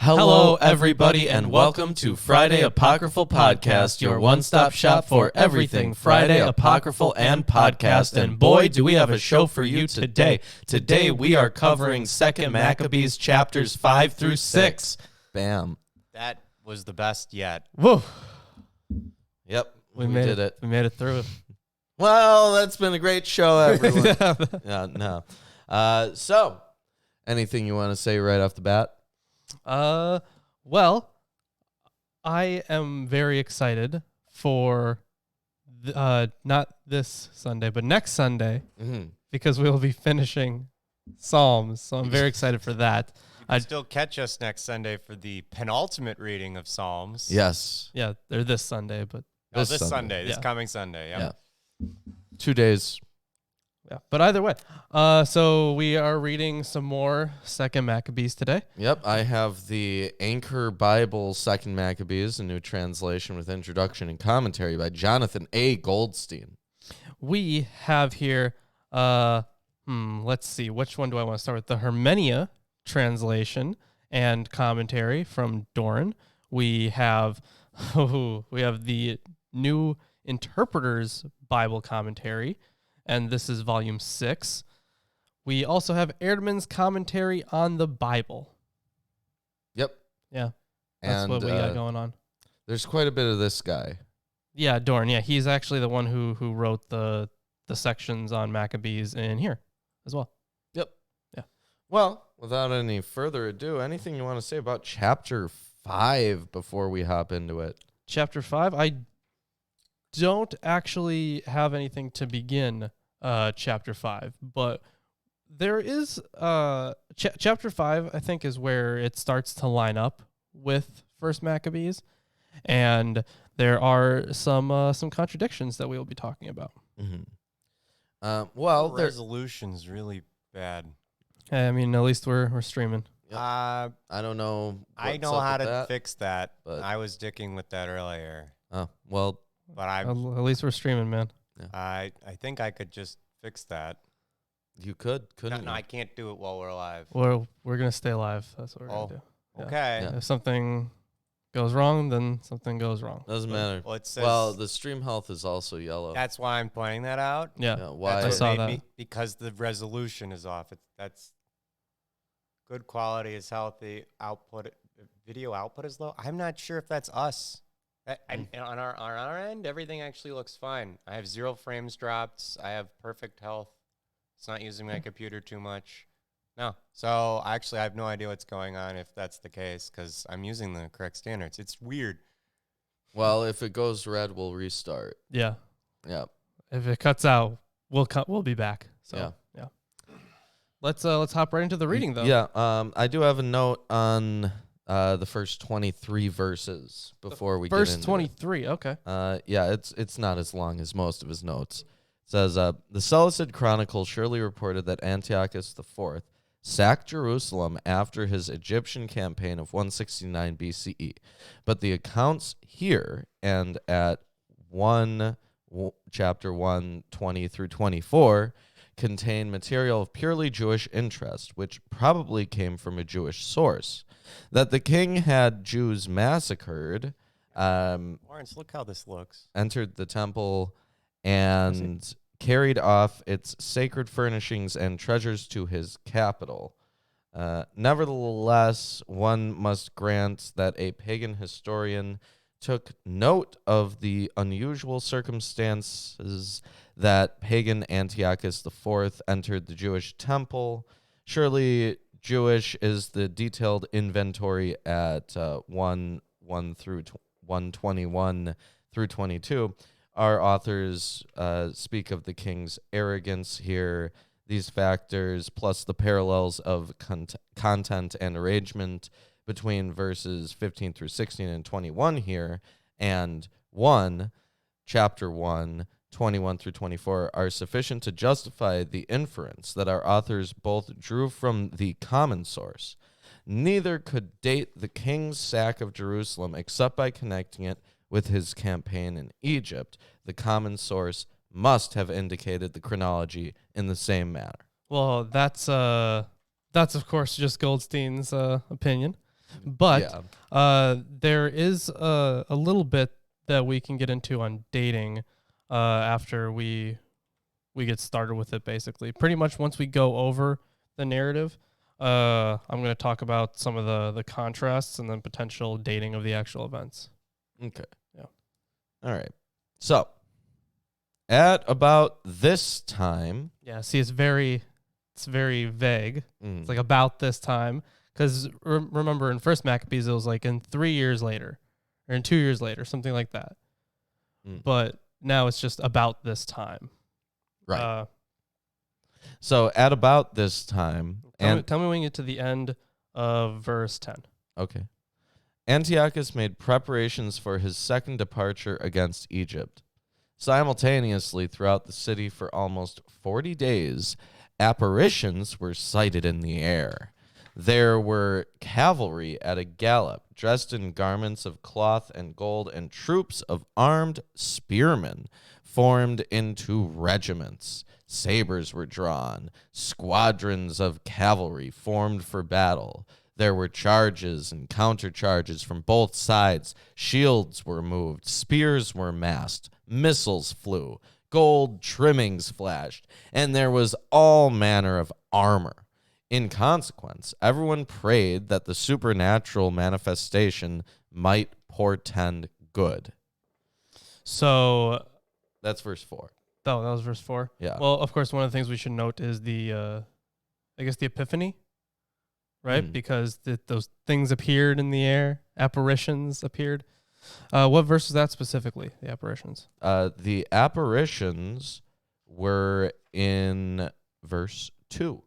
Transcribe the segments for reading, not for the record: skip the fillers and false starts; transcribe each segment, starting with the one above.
Hello, everybody, and welcome to Friday Apocryphal Podcast, your one-stop shop for everything Friday Apocryphal and podcast. And boy, do we have a show for you today. Today, we are covering 2 Maccabees chapters 5 through 6. Bam. That was the best yet. Whoa. Yep, We did it. We made it through. Well, that's been a great show, everyone. So, anything you want to say right off the bat? Well, I am very excited for not this Sunday, but next Sunday, because we will be finishing Psalms. So I'm very excited for that. You can still catch us next Sunday for the penultimate reading of Psalms. Yes. Yeah, they're this Sunday, but This coming Sunday. Yeah. 2 days. yeah. But either way, so we are reading some more 2 Maccabees today. Yep, I have the Anchor Bible 2 Maccabees, a new translation with introduction and commentary by Jonathan A. Goldstein. We have here, let's see, which one do I want to start with? The Hermenia translation and commentary from Doran. We have the New Interpreter's Bible commentary, and this is volume 6. We also have Erdman's commentary on the Bible. Yep. Yeah, that's what we got going on. There's quite a bit of this guy. Yeah, Doran. Yeah, he's actually the one who wrote the sections on Maccabees in here as well. Yep. Yeah. Well, without any further ado, anything you want to say about chapter 5 before we hop into it? Chapter 5, I don't actually have anything to begin chapter 5, but there is chapter 5, I think, is where it starts to line up with First Maccabees, and there are some contradictions that we will be talking about. Well, the resolution's really bad. I mean, at least we're streaming. I don't know. I know how to fix that, but I was dicking with that earlier. Oh, well. But at least we're streaming, man. Yeah. I think I could just fix that. You couldn't No, I can't do it while we're alive. We're gonna stay alive. That's what we're gonna do. Yeah. Okay. Yeah. If something goes wrong, then something goes wrong. Doesn't matter. Well, it says, the stream health is also yellow. that's why I'm pointing that out. Yeah. Why? I saw that. Because the resolution is off. That's good quality is healthy. Video output is low. I'm not sure if that's us. And on our end, everything actually looks fine. I have 0 frames dropped. I have perfect health. It's not using my computer too much. No. So actually, I have no idea what's going on if that's the case, because I'm using the correct standards. It's weird. Well, if it goes red, we'll restart. Yeah. Yeah. If it cuts out, we'll be back. So yeah. Let's hop right into the reading though. Yeah. I do have a note on the first 23 verses before we get into Verse 23. Okay. Yeah, it's not as long as most of his notes. It says, the Seleucid Chronicle surely reported that Antiochus IV sacked Jerusalem after his Egyptian campaign of 169 BCE. But the accounts here and at chapter 1, 20 through 24 contain material of purely Jewish interest, which probably came from a Jewish source. That the king had Jews massacred, Lawrence, look how this looks. entered the temple, and carried off its sacred furnishings and treasures to his capital. Nevertheless, one must grant that a pagan historian took note of the unusual circumstances that pagan Antiochus IV entered the Jewish temple. Surely Jewish is the detailed inventory at 1 through 121 through 22. Our authors speak of the king's arrogance here. These factors, plus the parallels of content and arrangement between verses 15 through 16 and 21 here, and chapter 1, 21 through 24, are sufficient to justify the inference that our authors both drew from the common source. Neither could date the king's sack of Jerusalem except by connecting it with his campaign in Egypt. The common source must have indicated the chronology in the same manner. Well, that's of course just Goldstein's opinion. But Yeah. there is a little bit that we can get into on dating after we get started with it, basically. Pretty much once we go over the narrative, I'm going to talk about some of the contrasts and then potential dating of the actual events. Okay. Yeah. All right. So, at about this time. Yeah, see, it's very vague. It's like about this time. Because remember, in First Maccabees, it was like in 3 years later, or in 2 years later, something like that. But now it's just about this time. Right. So at about this time, tell me when you get to the end of verse 10. Okay. Antiochus made preparations for his second departure against Egypt. Simultaneously, throughout the city for almost 40 days, apparitions were sighted in the air. There were cavalry at a gallop, dressed in garments of cloth and gold, and troops of armed spearmen formed into regiments. Sabers were drawn, squadrons of cavalry formed for battle. There were charges and countercharges from both sides. Shields were moved, spears were massed, missiles flew, gold trimmings flashed, and there was all manner of armor. In consequence, everyone prayed that the supernatural manifestation might portend good. So that's verse 4. Oh, that was verse 4? Yeah. Well, of course, one of the things we should note is the Epiphany, right? Because those things appeared in the air, apparitions appeared. What verse is that specifically, the apparitions? The apparitions were in verse 2.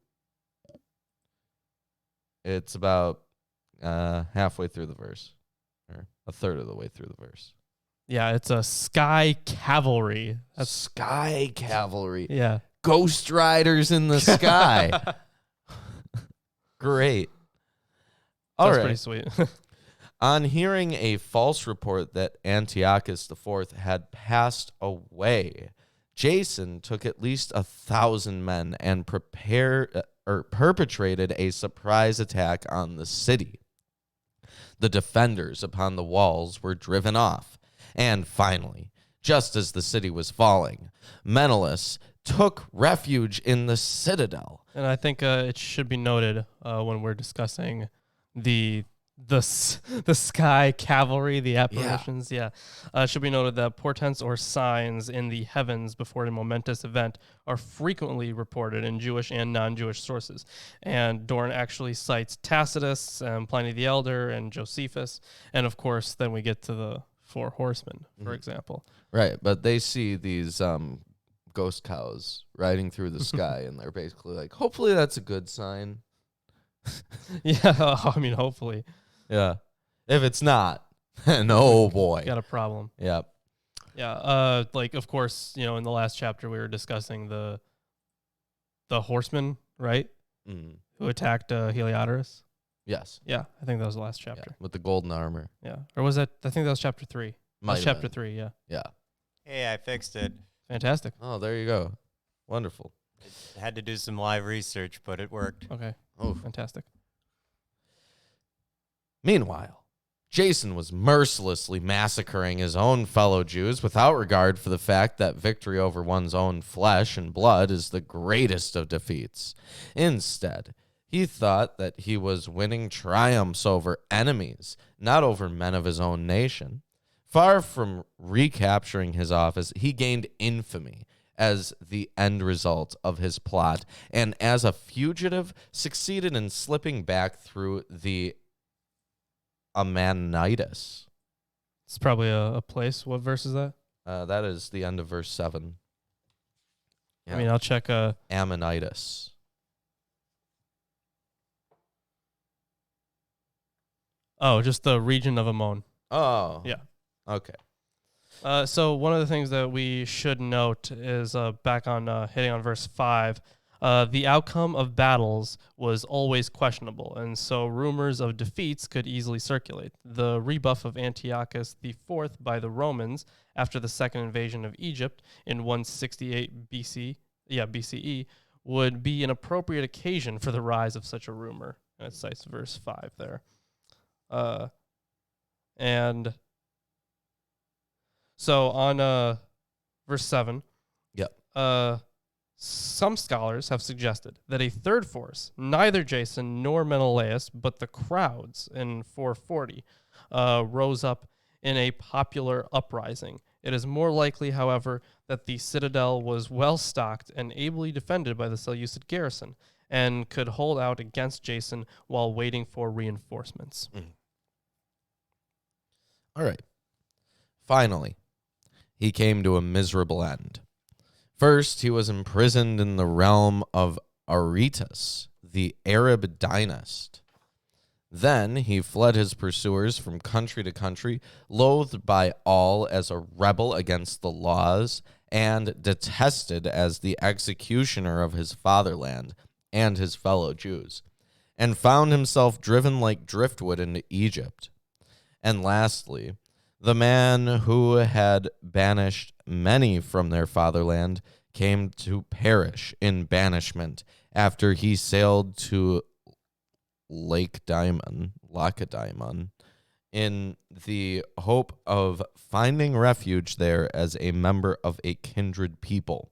It's about halfway through the verse, or a third of the way through the verse. Yeah, it's a sky cavalry. That's sky cavalry. Yeah. Ghost riders in the sky. Great. All right. That's pretty sweet. On hearing a false report that Antiochus IV had passed away, Jason took at least 1,000 men and perpetrated a surprise attack on the city. The defenders upon the walls were driven off. And finally, just as the city was falling, Menelaus took refuge in the citadel. And I think it should be noted when we're discussing the sky cavalry, the apparitions. Yeah. It should be noted that portents or signs in the heavens before a momentous event are frequently reported in Jewish and non-Jewish sources. And Doran actually cites Tacitus and Pliny the Elder and Josephus. And of course, then we get to the 4 horsemen, for example. Right, but they see these ghost cows riding through the sky, and they're basically like, hopefully that's a good sign. Yeah, I mean, hopefully. Yeah. If it's not, then oh boy. Got a problem. Yeah. Yeah, like, of course, you know, in the last chapter we were discussing the horsemen, right? Who attacked Heliodorus. Yes. Yeah, I think that was the last chapter. Yeah, with the golden armor. Yeah. Or was that, I think that was chapter 3. That was chapter 3, yeah. Yeah. Hey, I fixed it. Fantastic. Oh, there you go. Wonderful. I had to do some live research, but it worked. Okay. Oh, fantastic. Meanwhile, Jason was mercilessly massacring his own fellow Jews without regard for the fact that victory over one's own flesh and blood is the greatest of defeats. Instead, he thought that he was winning triumphs over enemies, not over men of his own nation. Far from recapturing his office, he gained infamy as the end result of his plot, and as a fugitive, succeeded in slipping back through the Ammonitis. It's probably a place. What verse is that? That is the end of verse 7. Yeah. I mean, I'll check. Ammonitis. Oh, just the region of Ammon. Oh. Yeah. Okay. So one of the things that we should note is back on hitting on verse 5, the outcome of battles was always questionable, and so rumors of defeats could easily circulate. The rebuff of Antiochus IV by the Romans after the second invasion of Egypt in 168 BCE would be an appropriate occasion for the rise of such a rumor. And it cites verse 5 there. And so on verse 7, Yep. some scholars have suggested that a third force, neither Jason nor Menelaus, but the crowds in 440, rose up in a popular uprising. It is more likely, however, that the citadel was well stocked and ably defended by the Seleucid garrison and could hold out against Jason while waiting for reinforcements. All right. Finally, he came to a miserable end. First, he was imprisoned in the realm of Aretas, the Arab dynast. Then he fled his pursuers from country to country, loathed by all as a rebel against the laws, and detested as the executioner of his fatherland and his fellow Jews, and found himself driven like driftwood into Egypt. And lastly, the man who had banished many from their fatherland came to perish in banishment after he sailed to Lacedaemon, in the hope of finding refuge there as a member of a kindred people.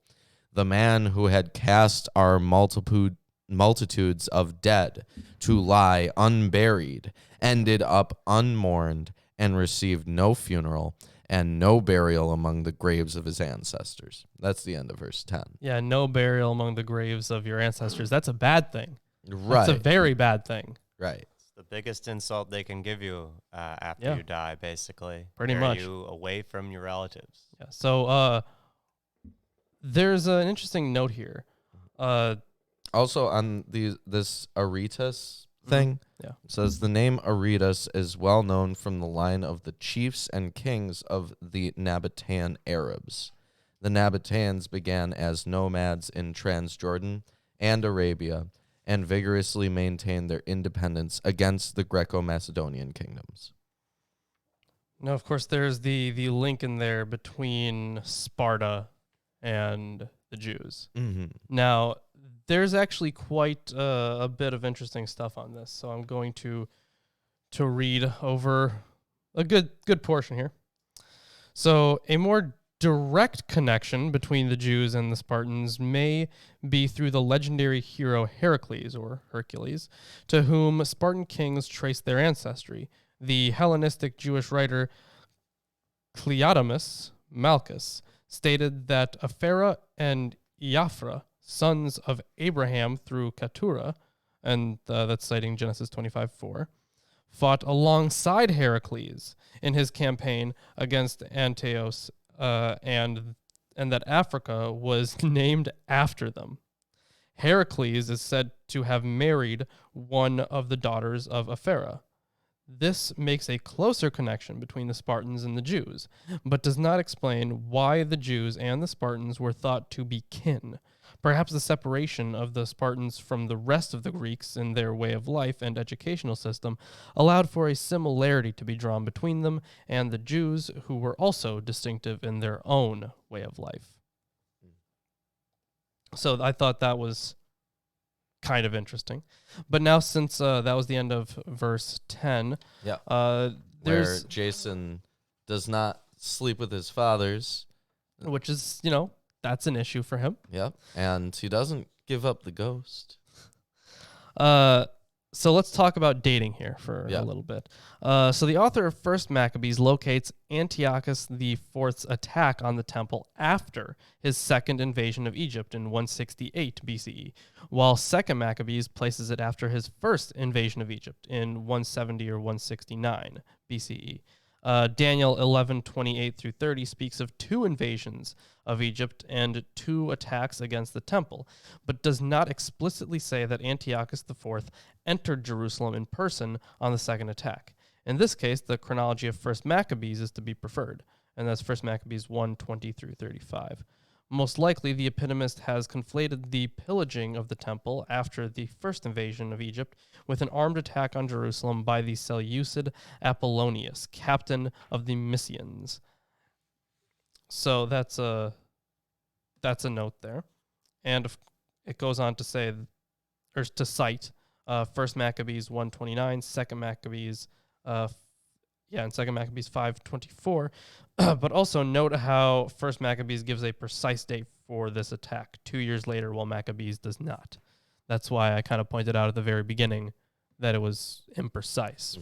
The man who had cast our multitudes of dead to lie unburied ended up unmourned and received no funeral and no burial among the graves of his ancestors. That's the end of verse 10. Yeah, no burial among the graves of your ancestors. That's a bad thing. Right. That's a very bad thing. Right. It's the biggest insult they can give you after you die, basically. Pretty Tear much. you away from your relatives. Yeah. So there's an interesting note here. Also, on this Aretas thing, Yeah. it says the name Aretas is well known from the line of the chiefs and kings of the Nabatean Arabs. The Nabateans began as nomads in Transjordan and Arabia and vigorously maintained their independence against the Greco-Macedonian kingdoms. Now, of course, there's the link in there between Sparta and the Jews. Mm-hmm. Now, there's actually quite a bit of interesting stuff on this, so I'm going to read over a good portion here. So, a more direct connection between the Jews and the Spartans may be through the legendary hero Heracles, or Hercules, to whom Spartan kings trace their ancestry. The Hellenistic Jewish writer Cleodamus Malchus stated that Aphra and Iaphra, sons of Abraham through Keturah, and that's citing Genesis 25:4, fought alongside Heracles in his campaign against Antiochus, and that Africa was named after them. Heracles is said to have married one of the daughters of Aphra. This makes a closer connection between the Spartans and the Jews, but does not explain why the Jews and the Spartans were thought to be kin. Perhaps the separation of the Spartans from the rest of the Greeks in their way of life and educational system allowed for a similarity to be drawn between them and the Jews, who were also distinctive in their own way of life. So I thought that was kind of interesting. But now, since that was the end of verse 10, Yeah. there's Where Jason does not sleep with his fathers. which is, that's an issue for him. Yep. And he doesn't give up the ghost. So let's talk about dating here for a little bit. So the author of First Maccabees locates Antiochus IV's attack on the temple after his second invasion of Egypt in 168 BCE, while Second Maccabees places it after his first invasion of Egypt in 170 or 169 BCE. Daniel 11:28 through 30 speaks of 2 invasions of Egypt and 2 attacks against the temple, but does not explicitly say that Antiochus IV entered Jerusalem in person on the second attack. In this case, the chronology of First Maccabees is to be preferred, and that's First Maccabees 1:20 through 35. Most likely, the epitomist has conflated the pillaging of the temple after the first invasion of Egypt with an armed attack on Jerusalem by the Seleucid Apollonius, captain of the Mysians. So that's a note there, and it goes on to say, or to cite, First Maccabees 1:29, Second Maccabees In 2 Maccabees 5:24. But also note how 1 Maccabees gives a precise date for this attack, 2 years later, while Maccabees does not. That's why I kind of pointed out at the very beginning that it was imprecise,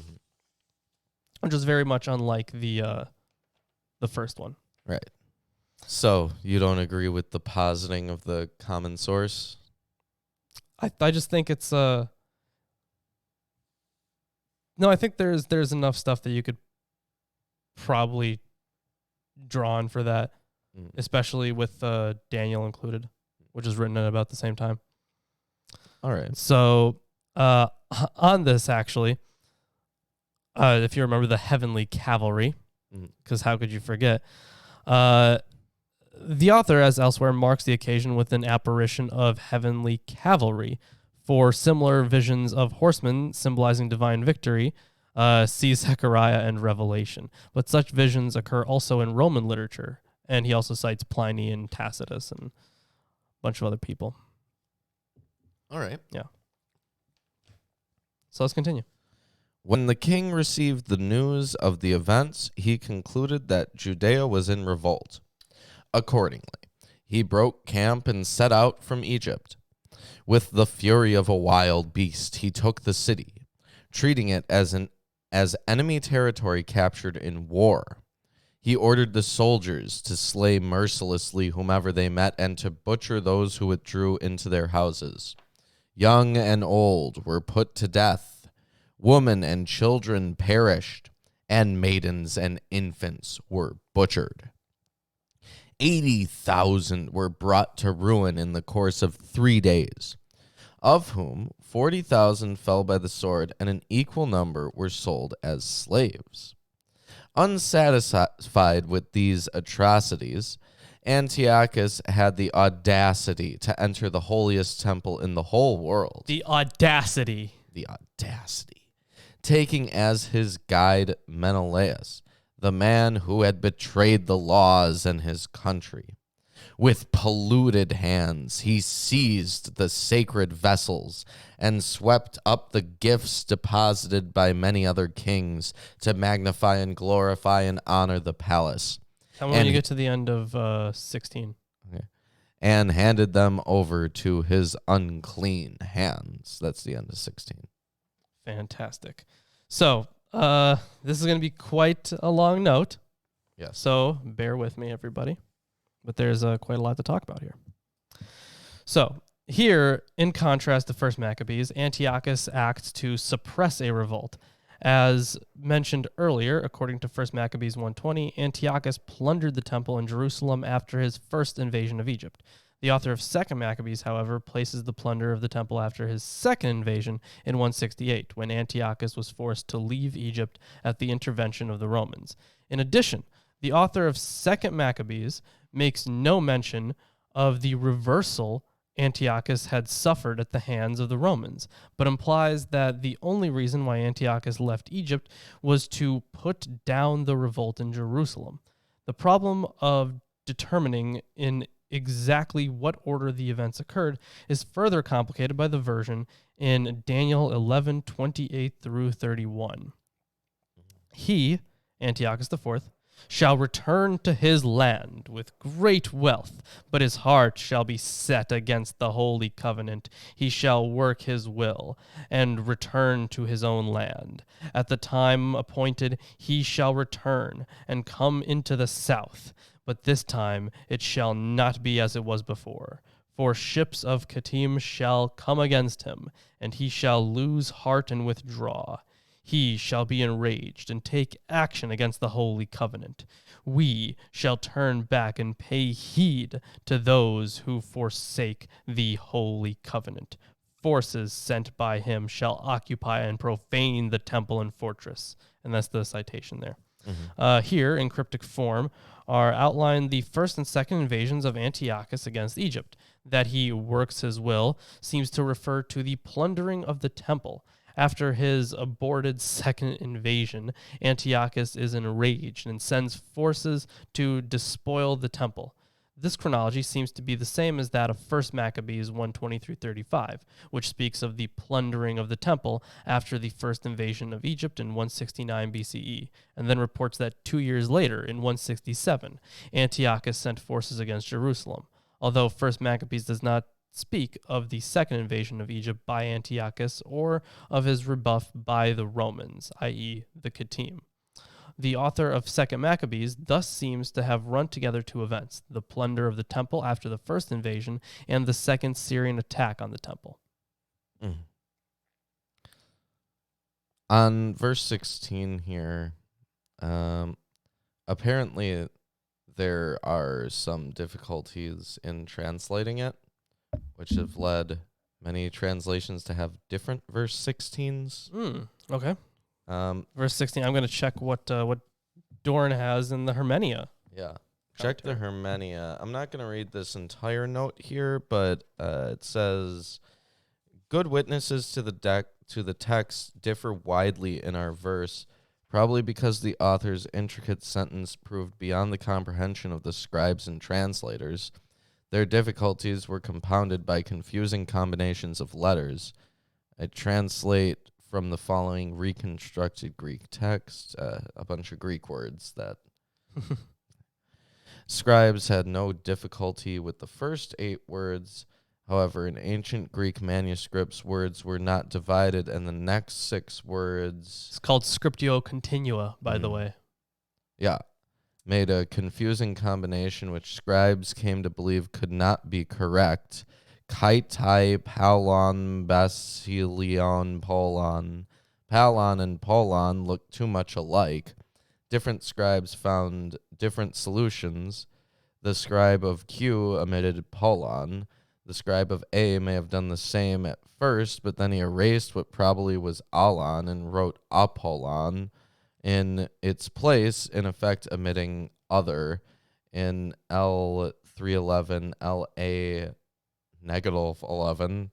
which is very much unlike the first one. Right. So you don't agree with the positing of the common source? I just think it's no, I think there's enough stuff that you could probably draw on for that, especially with Daniel included, which is written at about the same time. All right. So on this, actually, if you remember the heavenly cavalry, because how could you forget? The author, as elsewhere, marks the occasion with an apparition of heavenly cavalry. For similar visions of horsemen symbolizing divine victory, see Zechariah and Revelation. But such visions occur also in Roman literature, and he also cites Pliny and Tacitus and a bunch of other people. All right. Yeah. So let's continue. When the king received the news of the events, he concluded that Judea was in revolt. Accordingly, he broke camp and set out from Egypt. With the fury of a wild beast, he took the city, treating it as enemy territory captured in war. He ordered the soldiers to slay mercilessly whomever they met and to butcher those who withdrew into their houses. Young and old were put to death. Women and children perished, and maidens and infants were butchered. 80,000 were brought to ruin in the course of 3 days, of whom 40,000 fell by the sword, and an equal number were sold as slaves. Unsatisfied with these atrocities, Antiochus had the audacity to enter the holiest temple in the whole world. The audacity. Taking as his guide Menelaus, the man who had betrayed the laws and his country. With polluted hands, he seized the sacred vessels and swept up the gifts deposited by many other kings to magnify and glorify and honor the palace. Tell me when you get to the end of 16. Okay. And handed them over to his unclean hands. That's the end of 16. Fantastic. So, this is going to be quite a long note. Yes. So, bear with me, everybody. But there's quite a lot to talk about here. So, here, in contrast to 1 Maccabees, Antiochus acts to suppress a revolt. As mentioned earlier, according to 1 Maccabees 1:20, Antiochus plundered the temple in Jerusalem after his first invasion of Egypt. The author of 2 Maccabees, however, places the plunder of the temple after his second invasion in 168, when Antiochus was forced to leave Egypt at the intervention of the Romans. In addition, the author of 2 Maccabees makes no mention of the reversal Antiochus had suffered at the hands of the Romans, but implies that the only reason why Antiochus left Egypt was to put down the revolt in Jerusalem. The problem of determining in exactly what order the events occurred is further complicated by the version in Daniel 11:28 through 31. He, Antiochus IV, shall return to his land with great wealth, but his heart shall be set against the holy covenant. He shall work his will and return to his own land. At the time appointed he shall return and come into the south, but this time it shall not be as it was before. For ships of Kittim shall come against him, and he shall lose heart and withdraw. He shall be enraged and take action against the holy covenant. We shall turn back and pay heed to those who forsake the holy covenant. Forces sent by him shall occupy and profane the temple and fortress. And that's the citation there. Here, in cryptic form, are outlined the first and second invasions of Antiochus against Egypt. That he works his will seems to refer to the plundering of the temple. After his aborted second invasion, Antiochus is enraged and sends forces to despoil the temple. This chronology seems to be the same as that of 1 Maccabees 1:20 through 35, which speaks of the plundering of the temple after the first invasion of Egypt in 169 BCE, and then reports that 2 years later, in 167, Antiochus sent forces against Jerusalem. Although 1 Maccabees does not speak of the second invasion of Egypt by Antiochus or of his rebuff by the Romans, i.e., the Kittim. The author of 2 Maccabees thus seems to have run together two events, the plunder of the temple after the first invasion and the second Syrian attack on the temple. On verse 16 here, apparently there are some difficulties in translating it, which have led many translations to have different verse 16s. Okay. Verse 16, I'm going to check what Doran has in the Hermenia. Yeah. Check the Hermenia. I'm not going to read this entire note here, but it says, good witnesses to the text differ widely in our verse, probably because the author's intricate sentence proved beyond the comprehension of the scribes and translators. Their difficulties were compounded by confusing combinations of letters. I translate from the following reconstructed Greek text, a bunch of Greek words that scribes had no difficulty with the first 8 words. However, in ancient Greek manuscripts, words were not divided, and the next 6 words... It's called scriptio continua, by the way. Yeah. Made a confusing combination which scribes came to believe could not be correct. Kaitai, Palon, Basilion, Polon. Palon and Polon look too much alike. Different scribes found different solutions. The scribe of Q omitted Polon. The scribe of A may have done the same at first, but then he erased what probably was Alon and wrote Apollon in its place, in effect omitting other. In L311, LA negative 11,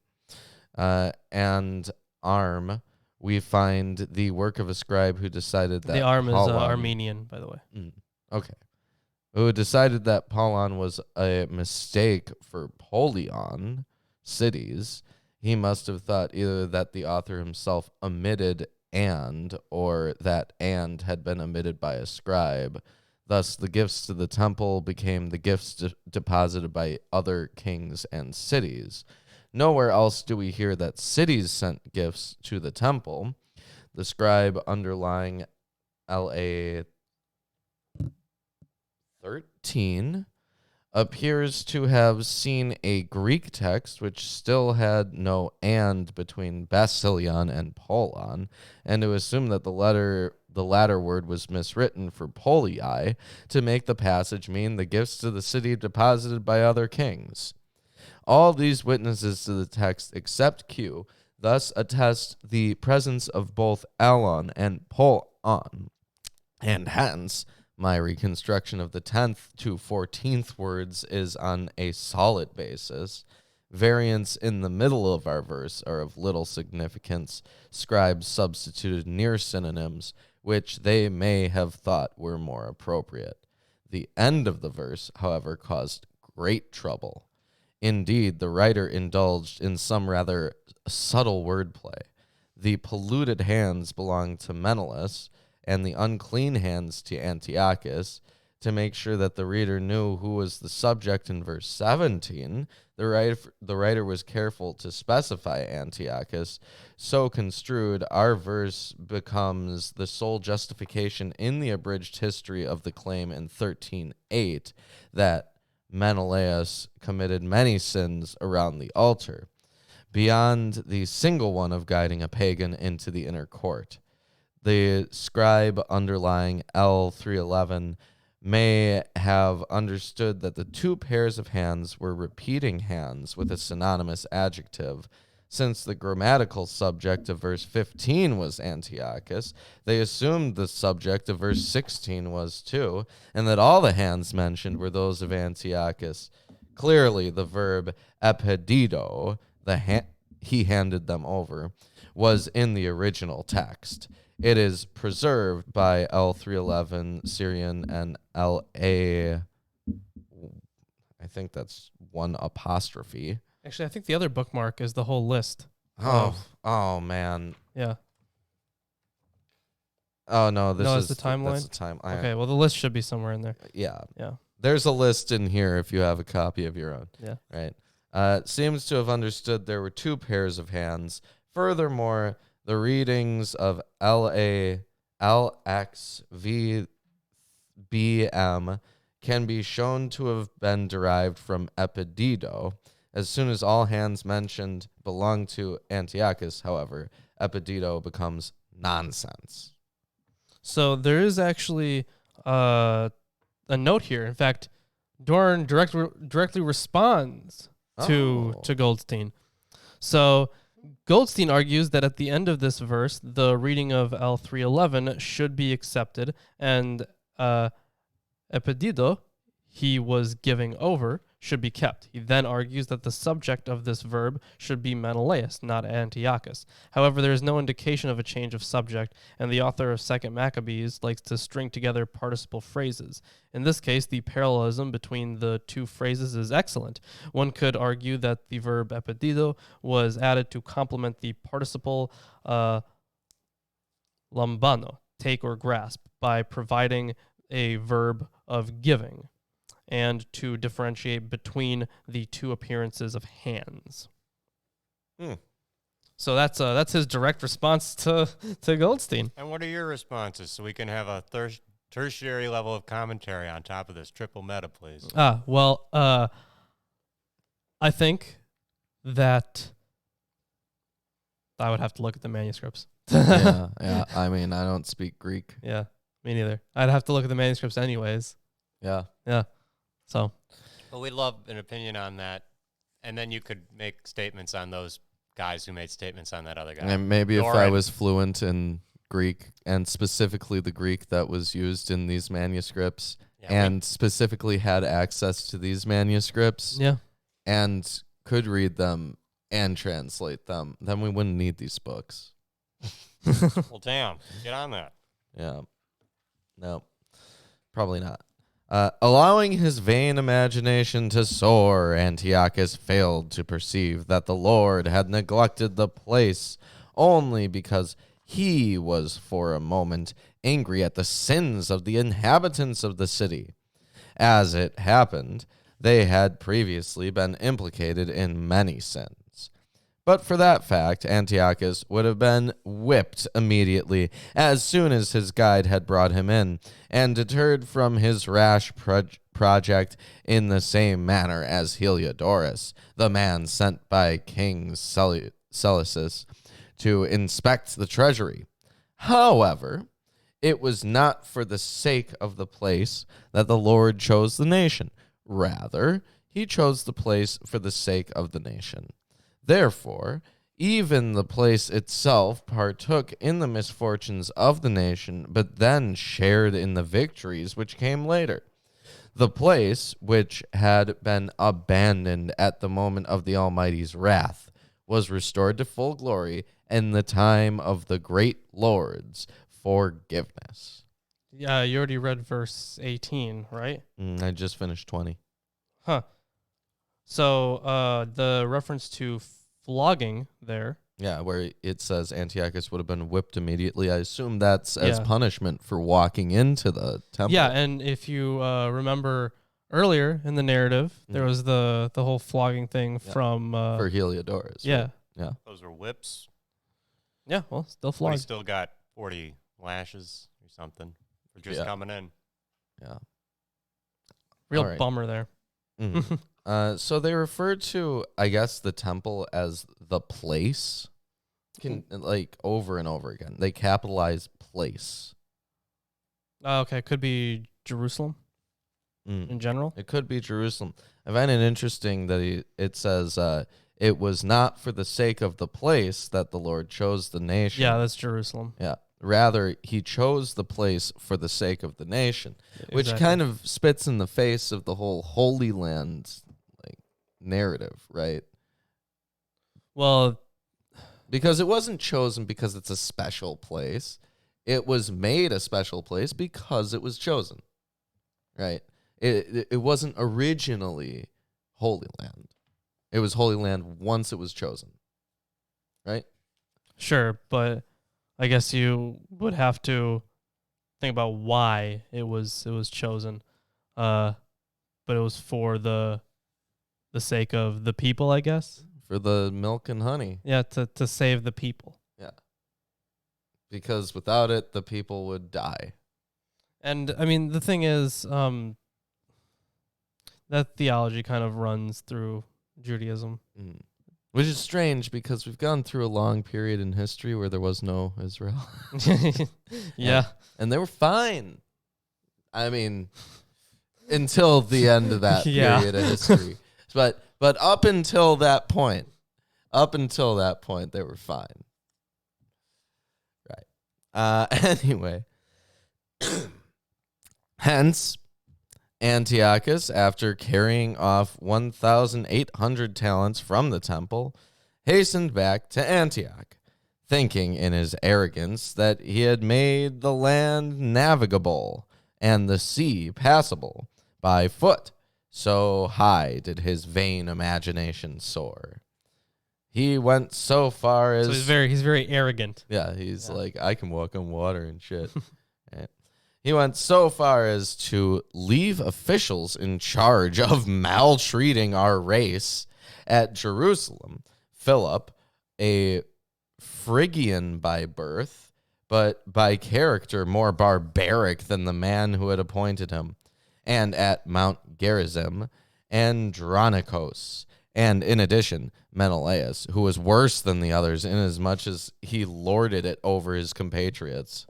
and Arm, we find the work of a scribe who decided that... The Arm is Armenian, by the way. Okay. Who decided that Polon was a mistake for Polion, cities. He must have thought either that the author himself omitted and, or that and had been omitted by a scribe. Thus, the gifts to the temple became the gifts deposited by other kings and cities. Nowhere else do we hear that cities sent gifts to the temple. The scribe underlying LA 13 appears to have seen a Greek text which still had no and between Basilion and Polon, and to assume that the latter word was miswritten for polii to make the passage mean the gifts to the city deposited by other kings. All these witnesses to the text except Q thus attest the presence of both Alon and Polon, and hence my reconstruction of the 10th to 14th words is on a solid basis. Variants in the middle of our verse are of little significance. Scribes substituted near synonyms, which they may have thought were more appropriate. The end of the verse, however, caused great trouble. Indeed, the writer indulged in some rather subtle wordplay. The polluted hands belonged to Menelaus, and the unclean hands to Antiochus. To make sure that the reader knew who was the subject in verse 17, the writer was careful to specify Antiochus. So construed, our verse becomes the sole justification in the abridged history of the claim in 13:8 that Menelaus committed many sins around the altar, beyond the single one of guiding a pagan into the inner court. The scribe underlying L311 may have understood that the two pairs of hands were repeating hands with a synonymous adjective. Since the grammatical subject of verse 15 was Antiochus, they assumed the subject of verse 16 was too, and that all the hands mentioned were those of Antiochus. Clearly, the verb epedido, he handed them over, was in the original text. It is preserved by L311 Syrian and LA. I I think that's one apostrophe. Actually, I think the other bookmark is the whole list. Oh man. Yeah. Oh no, this No, is it's the timeline? That's the time. Okay, well, the list should be somewhere in there. Yeah. Yeah. There's a list in here if you have a copy of your own. Yeah. Right. Seems to have understood there were two pairs of hands. Furthermore, the readings of LA, LX, V, BM can be shown to have been derived from Epidito. As soon as all hands mentioned belong to Antiochus, however, Epidito becomes nonsense. So there is actually a note here. In fact, Dorn directly responds to Goldstein. So Goldstein argues that at the end of this verse, the reading of L3:11 should be accepted, and Epidito, he was giving over, should be kept. He then argues that the subject of this verb should be Menelaus, not Antiochus. However, there is no indication of a change of subject, and the author of 2nd Maccabees likes to string together participle phrases. In this case, the parallelism between the two phrases is excellent. One could argue that the verb epidito was added to complement the participle lambano, take or grasp, by providing a verb of giving, and to differentiate between the two appearances of hands. So that's his direct response to Goldstein. And what are your responses so we can have a tertiary level of commentary on top of this triple meta, please? Well, I think that I would have to look at the manuscripts. Yeah. I mean, I don't speak Greek. Yeah, me neither. I'd have to look at the manuscripts anyways. Yeah. So. Well, we'd love an opinion on that, and then you could make statements on those guys who made statements on that other guy. And maybe Doran. if I was fluent in Greek, and specifically the Greek that was used in these manuscripts, and specifically had access to these manuscripts, and could read them and translate them, then we wouldn't need these books. Well, damn. Get on that. Yeah. No, probably not. Allowing his vain imagination to soar, Antiochus failed to perceive that the Lord had neglected the place only because he was for a moment angry at the sins of the inhabitants of the city. As it happened, they had previously been implicated in many sins. But for that fact, Antiochus would have been whipped immediately as soon as his guide had brought him in, and deterred from his rash project in the same manner as Heliodorus, the man sent by King Seleucus to inspect the treasury. However, it was not for the sake of the place that the Lord chose the nation. Rather, he chose the place for the sake of the nation. Therefore, even the place itself partook in the misfortunes of the nation, but then shared in the victories which came later. The place, which had been abandoned at the moment of the Almighty's wrath, was restored to full glory in the time of the great Lord's forgiveness. Yeah, you already read verse 18, right? I just finished 20. Huh. So the reference to flogging there. Yeah, where it says Antiochus would have been whipped immediately. I assume that's as punishment for walking into the temple. Yeah, and if you remember earlier in the narrative, there was the whole flogging thing from... for Heliodorus. Yeah. Right? Yeah. Those were whips. Yeah, well, still He flogged. still got 40 lashes or something for just coming in. Yeah. Real bummer there. So they referred to, I guess, the temple as the place, like over and over again. They capitalize place. Okay, could be Jerusalem in general. It could be Jerusalem. I find it interesting that it says it was not for the sake of the place that the Lord chose the nation. Yeah, that's Jerusalem. Yeah. Rather, he chose the place for the sake of the nation, which kind of spits in the face of the whole Holy Land narrative, right? Well, because it wasn't chosen because it's a special place. It was made a special place because it was chosen, right? It wasn't originally Holy Land. It was Holy Land once it was chosen, right? Sure, but I guess you would have to think about why it was chosen. But it was for the sake of the people, I guess. For the milk and honey. Yeah, to save the people. Yeah. Because without it, the people would die. And I mean, the thing is, that theology kind of runs through Judaism. Mm. Which is strange because we've gone through a long period in history where there was no Israel. Yeah. And they were fine. I mean, until the end of that Yeah. period of history. But up until that point, they were fine. Right. Anyway. Hence, Antiochus, after carrying off 1,800 talents from the temple, hastened back to Antioch, thinking in his arrogance that he had made the land navigable and the sea passable by foot. So high did his vain imagination soar. He went so far as... So he's very arrogant. Yeah, he's like, I can walk on water and shit. Right. He went so far as to leave officials in charge of maltreating our race at Jerusalem. Philip, a Phrygian by birth, but by character more barbaric than the man who had appointed him, and at Mount Gerizim, Andronicus, and in addition, Menelaus, who was worse than the others inasmuch as he lorded it over his compatriots.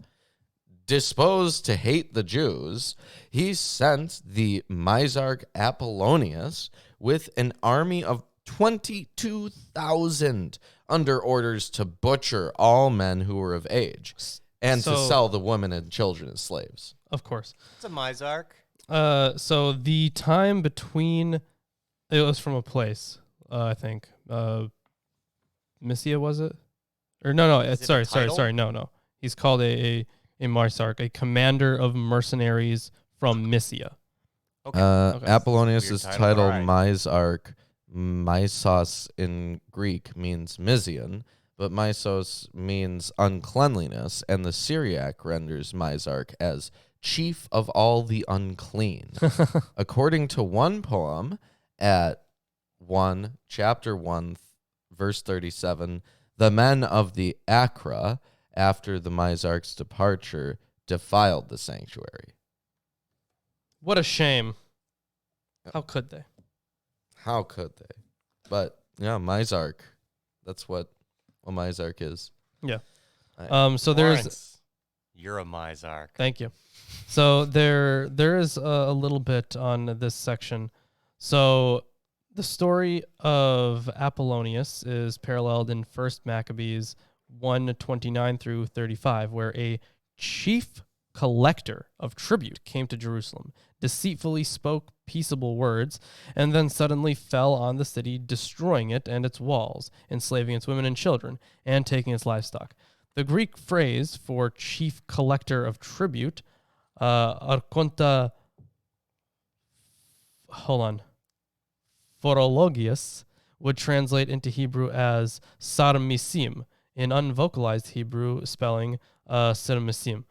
Disposed to hate the Jews, he sent the Misarch Apollonius with an army of 22,000 under orders to butcher all men who were of age and to sell the women and children as slaves. Of course. It's a Mizarch. So the time between, it was from a place, I think, Mysia, was it? Or no, sorry, no. He's called a Marsarch, a commander of mercenaries from Mysia. Okay. Apollonius is title right. Misarch. Mysos in Greek means Mysian, but Mysos means uncleanliness, and the Syriac renders Misarch as chief of all the unclean. According to one poem at chapter 1, verse 37, the men of the Acra, after the Misarch's departure, defiled the sanctuary. What a shame. How could they? How could they? But yeah, Misarch. That's what a Misarch is. Yeah. Lawrence, So there's... You're a Mizarch. Thank you. So there is a little bit on this section. So the story of Apollonius is paralleled in 1 Maccabees 1:29 through 35, where a chief collector of tribute came to Jerusalem, deceitfully spoke peaceable words, and then suddenly fell on the city, destroying it and its walls, enslaving its women and children, and taking its livestock. The Greek phrase for chief collector of tribute, archonta, phorologius, would translate into Hebrew as sarmisim, in unvocalized Hebrew spelling sarmisim.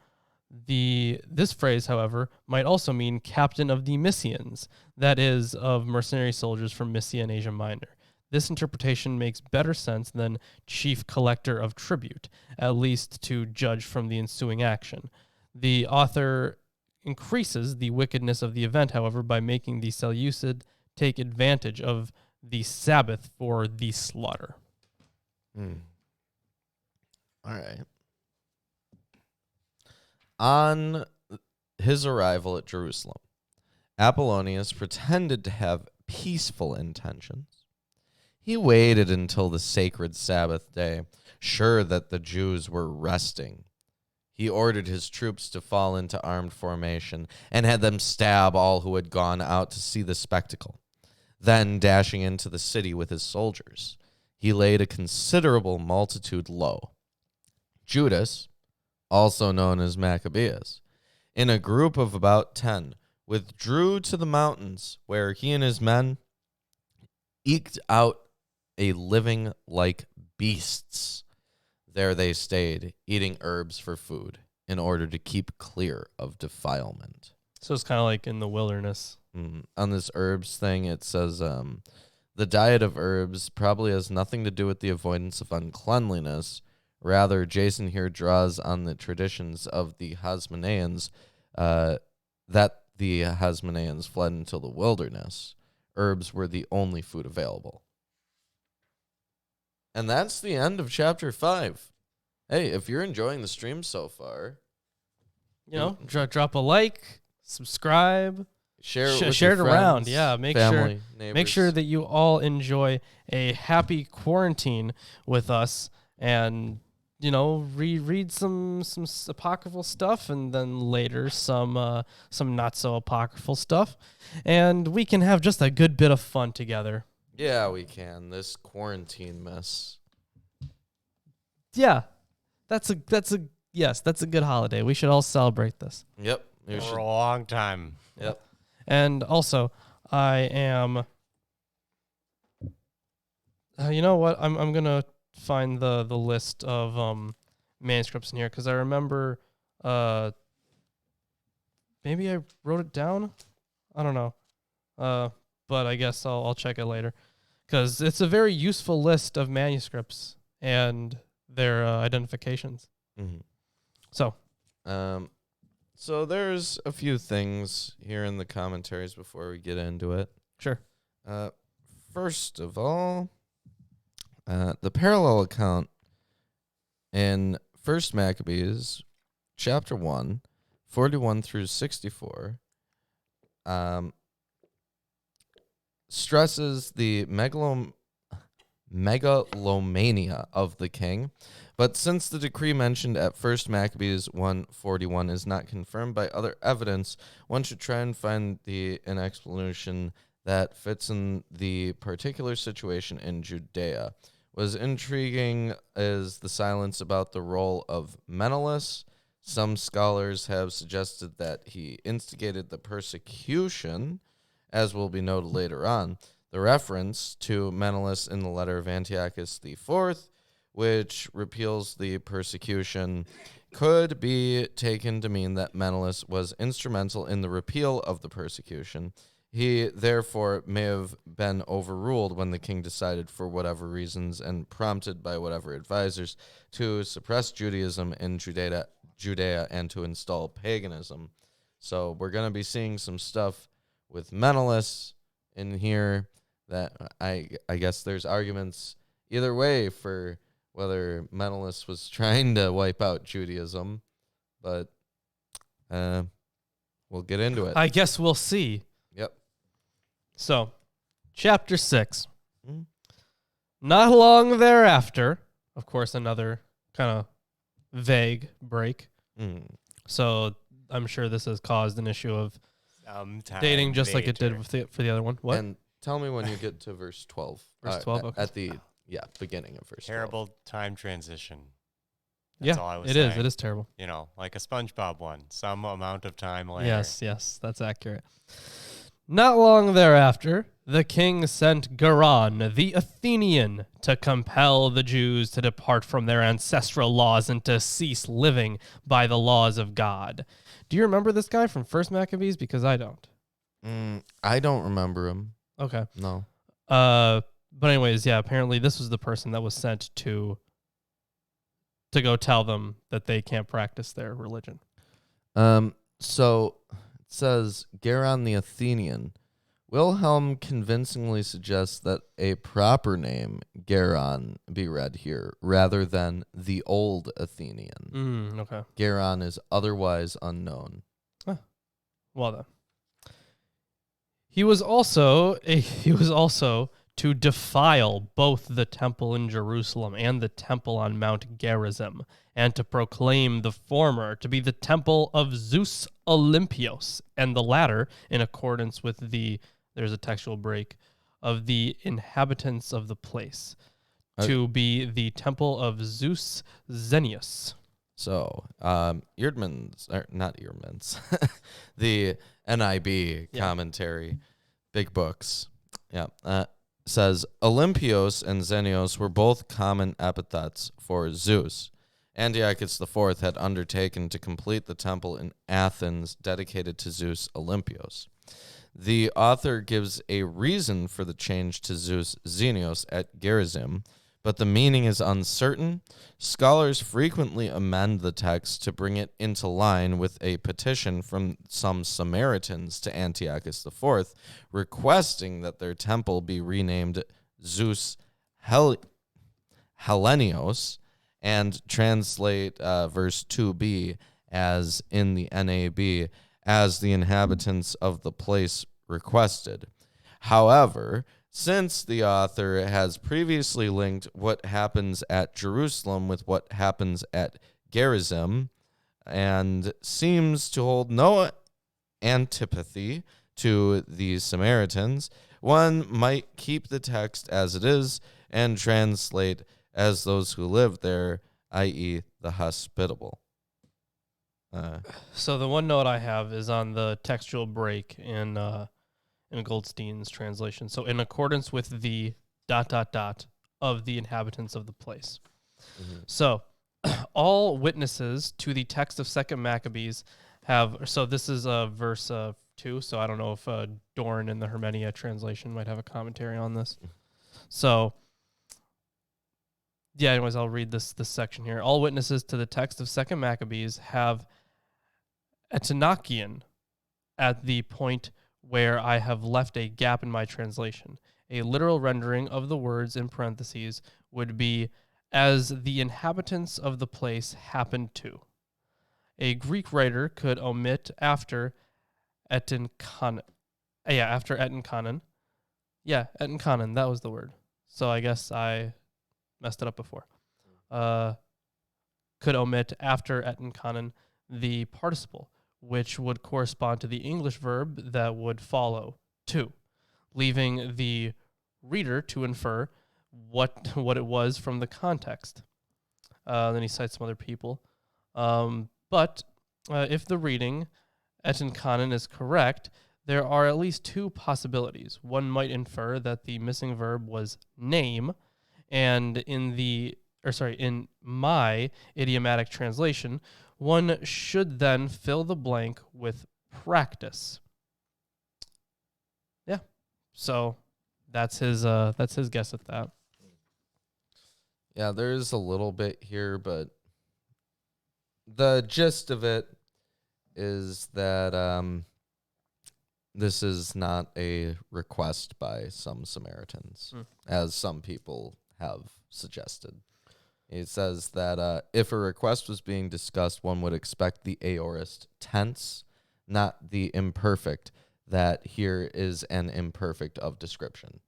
This phrase, however, might also mean captain of the Mysians, that is, of mercenary soldiers from Mysia and Asia Minor. This interpretation makes better sense than chief collector of tribute, at least to judge from the ensuing action. The author increases the wickedness of the event, however, by making the Seleucid take advantage of the Sabbath for the slaughter. All right. On his arrival at Jerusalem, Apollonius pretended to have peaceful intentions. He waited until the sacred Sabbath day, sure that the Jews were resting. He ordered his troops to fall into armed formation and had them stab all who had gone out to see the spectacle. Then, dashing into the city with his soldiers, he laid a considerable multitude low. Judas, also known as Maccabees, in a group of about 10, withdrew to the mountains, where he and his men eked out a living like beasts. There they stayed, eating herbs for food, in order to keep clear of defilement. So it's kind of like in the wilderness. On this herbs thing, it says the diet of herbs probably has nothing to do with the avoidance of uncleanliness. Rather, Jason here draws on the traditions of the Hasmoneans that the Hasmoneans fled into the wilderness. Herbs were the only food available. And that's the end of chapter 5. Hey, if you're enjoying the stream so far, Drop a like, subscribe, share it it around. friends, Yeah, make family, sure that you all enjoy a happy quarantine with us, and read some apocryphal stuff, and then later some not so apocryphal stuff, and we can have just a good bit of fun together. Yeah, we can. This quarantine mess. Yeah, that's a good holiday. We should all celebrate this. Yep. For a long time. Yep. And also, I am. You know what? I'm gonna find the list of manuscripts in here, because I remember. Maybe I wrote it down. I don't know. But I guess I'll check it later, because it's a very useful list of manuscripts and their identifications. Mm-hmm. So there's a few things here in the commentaries before we get into it. Sure. First of all, the parallel account in 1 Maccabees, chapter 1, 41 through 64, stresses the megalomania of the king. But since the decree mentioned at 1 Maccabees 1:41 is not confirmed by other evidence, one should try and find an explanation that fits in the particular situation in Judea. Was intriguing is the silence about the role of Menelaus. Some scholars have suggested that he instigated the persecution, as will be noted later on. The reference to Menelaus in the letter of Antiochus IV, which repeals the persecution, could be taken to mean that Menelaus was instrumental in the repeal of the persecution. He, therefore, may have been overruled when the king decided, for whatever reasons and prompted by whatever advisors, to suppress Judaism in Judea and to install paganism. So we're going to be seeing some stuff with Menelaus in here that I guess there's arguments either way for whether Menelaus was trying to wipe out Judaism, but we'll get into it. I guess we'll see. Yep. So, chapter 6. Mm-hmm. Not long thereafter, of course, another kind of vague break. So I'm sure this has caused an issue of dating, just like it did for the other one. What? And tell me when you get to verse 12. Verse 12, okay. At the beginning of verse 12. Terrible time transition. That's all I was it saying. is. It is terrible. Like a SpongeBob one. Some amount of time later. Yes, that's accurate. Not long thereafter, the king sent Garan, the Athenian, to compel the Jews to depart from their ancestral laws and to cease living by the laws of God. Do you remember this guy from 1 Maccabees? Because I don't. I don't remember him. Okay. No. But anyways, apparently this was the person that was sent to go tell them that they can't practice their religion. So it says, Garan the Athenian. Wilhelm convincingly suggests that a proper name, Garan, be read here, rather than the old Athenian. Okay. Garan is otherwise unknown. Well then. He was also to defile both the temple in Jerusalem and the temple on Mount Gerizim, and to proclaim the former to be the temple of Zeus Olympios, and the latter, in accordance with there's a textual break, of the inhabitants of the place, to be the temple of Zeus Zenius. So, not Eerdmans, the NIB commentary, big books. Yeah. says Olympios and Xenios were both common epithets for Zeus. Antiochus IV had undertaken to complete the temple in Athens dedicated to Zeus Olympios. The author gives a reason for the change to Zeus Xenios at Gerizim, but the meaning is uncertain. Scholars frequently amend the text to bring it into line with a petition from some Samaritans to Antiochus IV, requesting that their temple be renamed Zeus Hellenios, and translate verse 2b as in the NAB, as the inhabitants of the place requested. However, since the author has previously linked what happens at Jerusalem with what happens at Gerizim, and seems to hold no antipathy to the Samaritans, one might keep the text as it is and translate as those who live there, i.e. the hospitable. So the one note I have is on the textual break in Goldstein's translation. So in accordance with the ... of the inhabitants of the place. Mm-hmm. So all witnesses to the text of 2 Maccabees have, so this is verse 2, so I don't know if Dorn in the Hermenia translation might have a commentary on this. So yeah, anyways, I'll read this section here. All witnesses to the text of 2 Maccabees have Antiochian at the point where I have left a gap in my translation. A literal rendering of the words in parentheses would be, as the inhabitants of the place happened to. A Greek writer could omit after etenkanon. After etenkanon. Yeah, etenkanon, that was the word. So I guess I messed it up before. Could omit after etenkanon the participle, which would correspond to the English verb that would follow, to, leaving the reader to infer what it was from the context. Then he cites some other people. But if the reading, etenkanon, is correct, there are at least two possibilities. One might infer that the missing verb was name, and in my idiomatic translation, one should then fill the blank with practice. Yeah. So that's his guess at that. Yeah, there's a little bit here, but the gist of it is that this is not a request by some Samaritans, as some people have suggested. It says that if a request was being discussed, one would expect the aorist tense, not the imperfect, that here is an imperfect of description.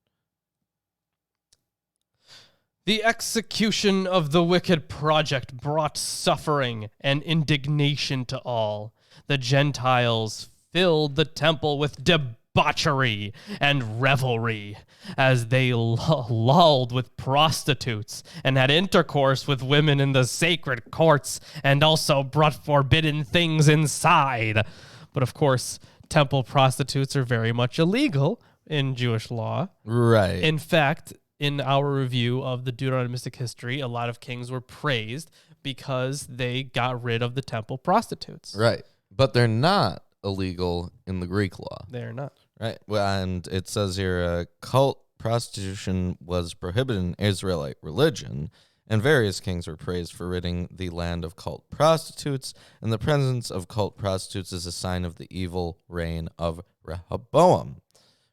The execution of the wicked project brought suffering and indignation to all. The Gentiles filled the temple with debauchery and revelry, as they lulled with prostitutes and had intercourse with women in the sacred courts, and also brought forbidden things inside. But of course, temple prostitutes are very much illegal in Jewish law. Right. In fact, in our review of the Deuteronomistic history, a lot of kings were praised because they got rid of the temple prostitutes. Right. But they're not illegal in the Greek law. They're not. Right. Well, and it says here, cult prostitution was prohibited in Israelite religion, and various kings were praised for ridding the land of cult prostitutes, and the presence of cult prostitutes is a sign of the evil reign of Rehoboam.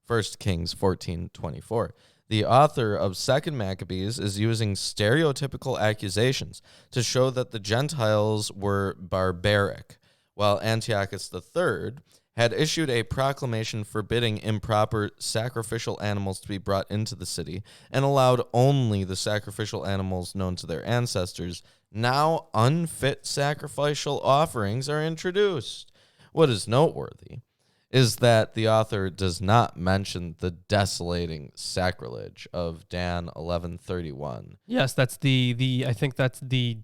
1 Kings 14:24. The author of 2 Maccabees is using stereotypical accusations to show that the Gentiles were barbaric, while Antiochus III had issued a proclamation forbidding improper sacrificial animals to be brought into the city and allowed only the sacrificial animals known to their ancestors. Now unfit sacrificial offerings are introduced. What is noteworthy is that the author does not mention the desolating sacrilege of Dan 11:31. Yes, that's I think that's the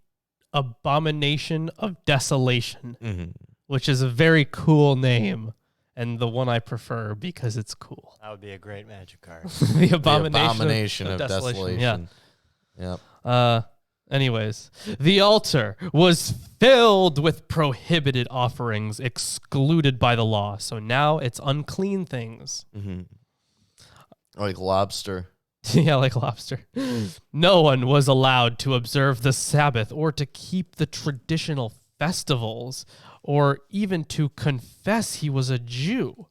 abomination of desolation, which is a very cool name. and the one I prefer because it's cool. That would be a great magic card. The Abomination of Desolation. Yeah. Yep. Anyways, the altar was filled with prohibited offerings excluded by the law. So now it's unclean things. Mm-hmm. Like lobster. Yeah, like lobster. No one was allowed to observe the Sabbath or to keep the traditional festivals or even to confess he was a Jew.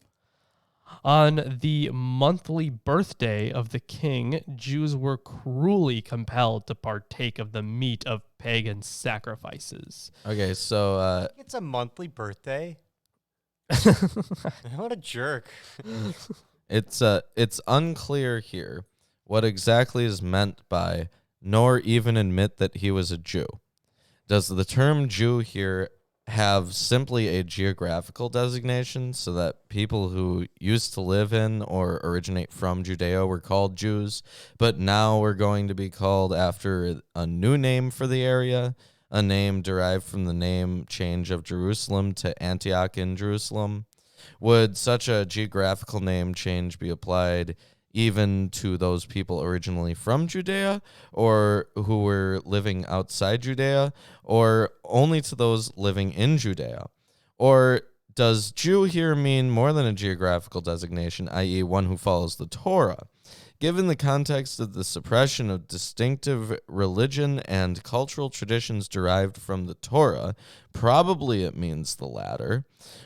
On the monthly birthday of the king, Jews were cruelly compelled to partake of the meat of pagan sacrifices. Okay, so It's a monthly birthday. What a jerk. it's unclear here what exactly is meant by nor even admit that he was a Jew. Does the term Jew here have simply a geographical designation so that people who used to live in or originate from Judea were called Jews, but now we're going to be called after a new name for the area, a name derived from the name change of Jerusalem to Antioch in Jerusalem? Would such a geographical name change be applied even to those people originally from Judea or who were living outside Judea, or only to those living in Judea? Or does Jew here mean more than a geographical designation, i.e. one who follows the Torah? Given the context of the suppression of distinctive religion and cultural traditions derived from the Torah, probably it means the latter.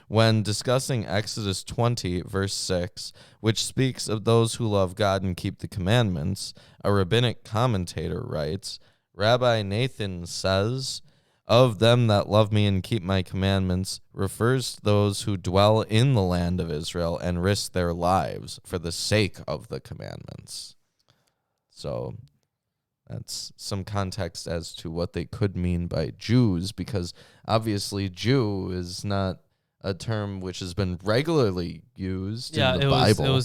When discussing Exodus 20, verse 6, which speaks of those who love God and keep the commandments, a rabbinic commentator writes, Rabbi Nathan says, of them that love me and keep my commandments refers to those who dwell in the land of Israel and risk their lives for the sake of the commandments. So that's some context as to what they could mean by Jews, because obviously Jew is not a term which has been regularly used in the Bible.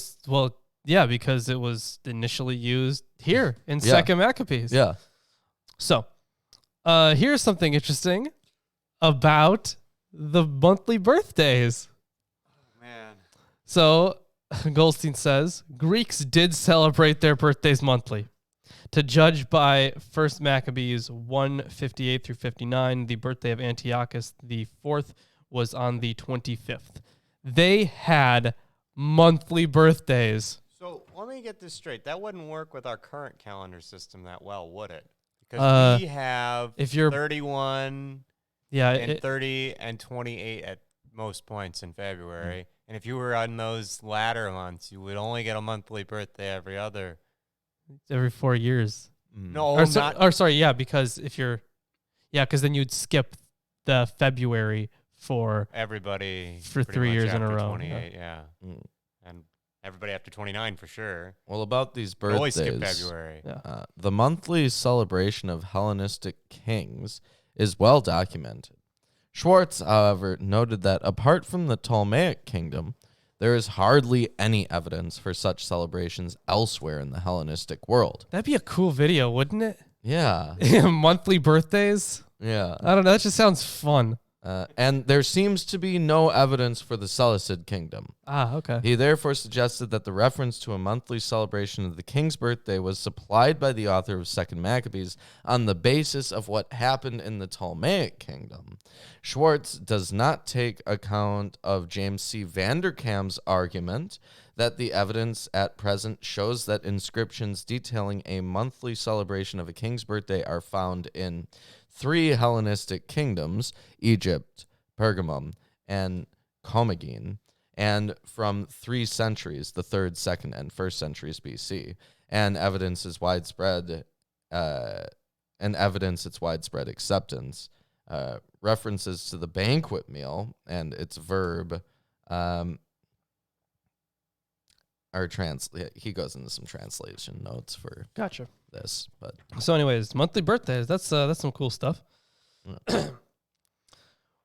Because it was initially used here in Second Maccabees. Yeah. So, here's something interesting about the monthly birthdays. Oh, man. So, Goldstein says, Greeks did celebrate their birthdays monthly. To judge by 1 Maccabees 1:58 through 59, the birthday of Antiochus the 4th was on the 25th. They had monthly birthdays. So let me get this straight. That wouldn't work with our current calendar system that well, would it? Because we have 31 and 30 and 28 at most points in February. And if you were on those latter months, you would only get a monthly birthday every 4 years. No, because because then you'd skip the February for everybody for 3 years in a row. 28, yeah. And everybody after 29 for sure. Well, about these birthdays, always skip February. Yeah. The monthly celebration of Hellenistic kings is well documented. Schwartz, however, noted that apart from the Ptolemaic kingdom, there is hardly any evidence for such celebrations elsewhere in the Hellenistic world. That'd be a cool video, wouldn't it? Yeah. Monthly birthdays? Yeah. I don't know. That just sounds fun. And there seems to be no evidence for the Seleucid kingdom. Okay. He therefore suggested that the reference to a monthly celebration of the king's birthday was supplied by the author of 2 Maccabees on the basis of what happened in the Ptolemaic kingdom. Schwartz does not take account of James C. Vanderkam's argument that the evidence at present shows that inscriptions detailing a monthly celebration of a king's birthday are found in 3 Hellenistic kingdoms, Egypt, Pergamum, and Commagene, and from 3 centuries, the 3rd, 2nd, and 1st centuries BC, and evidence its widespread acceptance. References to the banquet meal and its verb he goes into some translation notes for Gotcha. this, but So anyways, monthly birthdays, that's some cool stuff.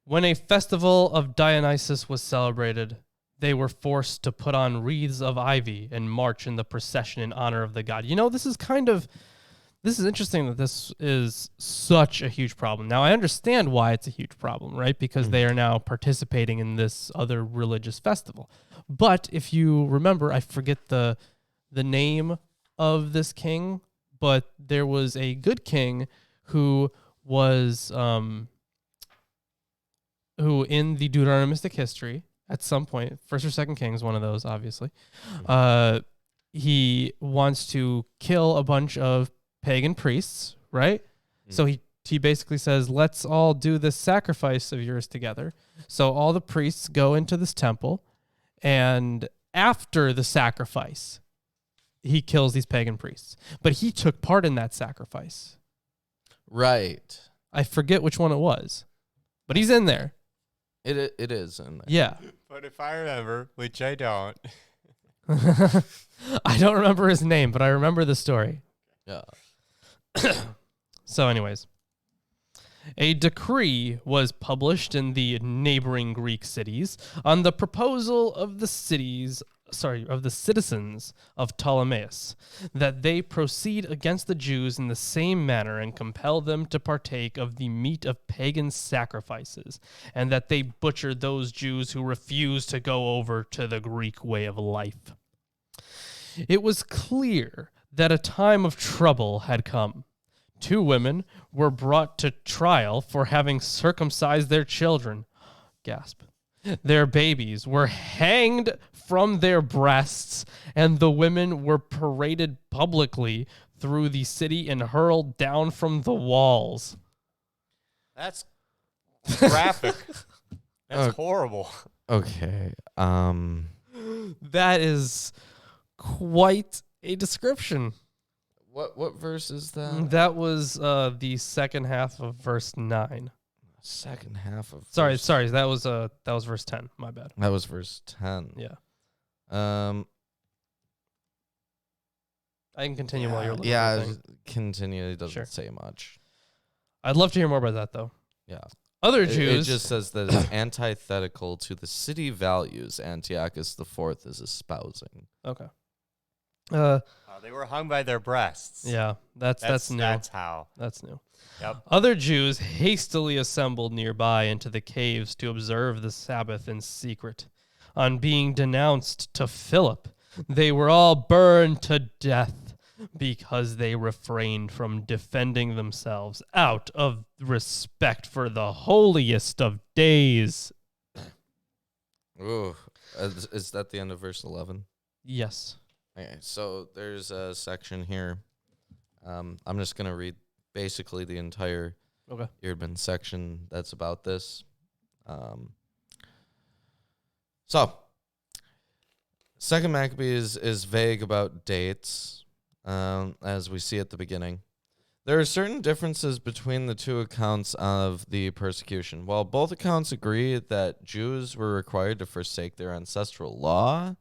When a festival of Dionysus was celebrated, they were forced to put on wreaths of ivy and march in the procession in honor of the god. You know, this is kind of This is interesting that this is such a huge problem. Now, I understand why it's a huge problem, right? Because they are now participating in this other religious festival. But if you remember, I forget the name of this king, but there was a good king who was who in the Deuteronomistic history at some point, first or second king is one of those, obviously. He wants to kill a bunch of pagan priests, right? So he basically says, let's all do this sacrifice of yours together. So all the priests go into this temple, and after the sacrifice, he kills these pagan priests. But he took part in that sacrifice. Right. I forget which one it was, but he's in there. It is in there. Yeah. But if I remember, which I don't. I don't remember his name, but I remember the story. Yeah. So anyways, a decree was published in the neighboring Greek cities on the proposal of the citizens of Ptolemais, that they proceed against the Jews in the same manner and compel them to partake of the meat of pagan sacrifices, and that they butcher those Jews who refuse to go over to the Greek way of life. It was clear that a time of trouble had come. 2 women were brought to trial for having circumcised their children. Gasp. Their babies were hanged from their breasts, and the women were paraded publicly through the city and hurled down from the walls. That's graphic. That's horrible. Okay. That is quite a description. What verse is that? That was the second half of verse 9. Second half of Sorry, that was verse 10. My bad. That was verse 10. Yeah. I can continue while you're looking. Yeah, continue. It doesn't Sure. say much. I'd love to hear more about that, though. Yeah. Other It Jews. just says that it's antithetical to the city values Antiochus IV is espousing. Okay. They were hung by their breasts. Yeah, that's new. That's how. That's new. Yep. Other Jews hastily assembled nearby into the caves to observe the Sabbath in secret. On being denounced to Philip, they were all burned to death because they refrained from defending themselves out of respect for the holiest of days. Ooh. Is that the end of verse 11? Yes. Okay, so there's a section here. I'm just going to read basically the entire Eardman section that's about this. So, Second Maccabees is vague about dates, as we see at the beginning. There are certain differences between the 2 accounts of the persecution. While both accounts agree that Jews were required to forsake their ancestral law,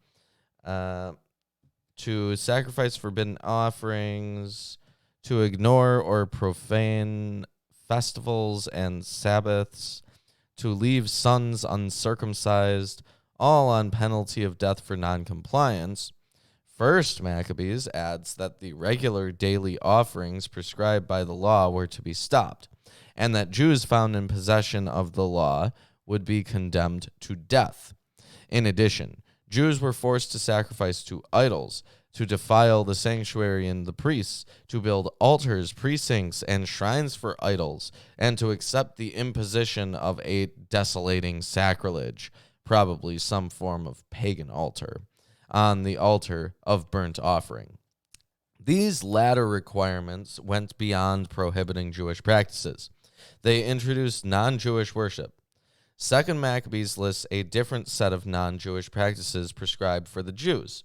to sacrifice forbidden offerings, to ignore or profane festivals and Sabbaths, to leave sons uncircumcised, all on penalty of death for noncompliance. First Maccabees adds that the regular daily offerings prescribed by the law were to be stopped, and that Jews found in possession of the law would be condemned to death. In addition, Jews were forced to sacrifice to idols, to defile the sanctuary and the priests, to build altars, precincts, and shrines for idols, and to accept the imposition of a desolating sacrilege, probably some form of pagan altar, on the altar of burnt offering. These latter requirements went beyond prohibiting Jewish practices. They introduced non-Jewish worship. Second Maccabees lists a different set of non-Jewish practices prescribed for the Jews.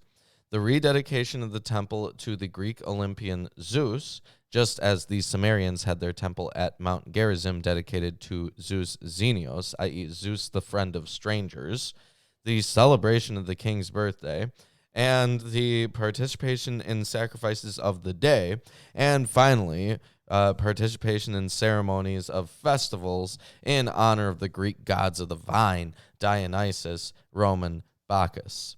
The rededication of the temple to the Greek Olympian Zeus, just as the Sumerians had their temple at Mount Gerizim dedicated to Zeus Xenios, i.e. Zeus the friend of strangers, the celebration of the king's birthday, and the participation in sacrifices of the day, and finally, participation in ceremonies of festivals in honor of the Greek gods of the vine, Dionysus, Roman Bacchus.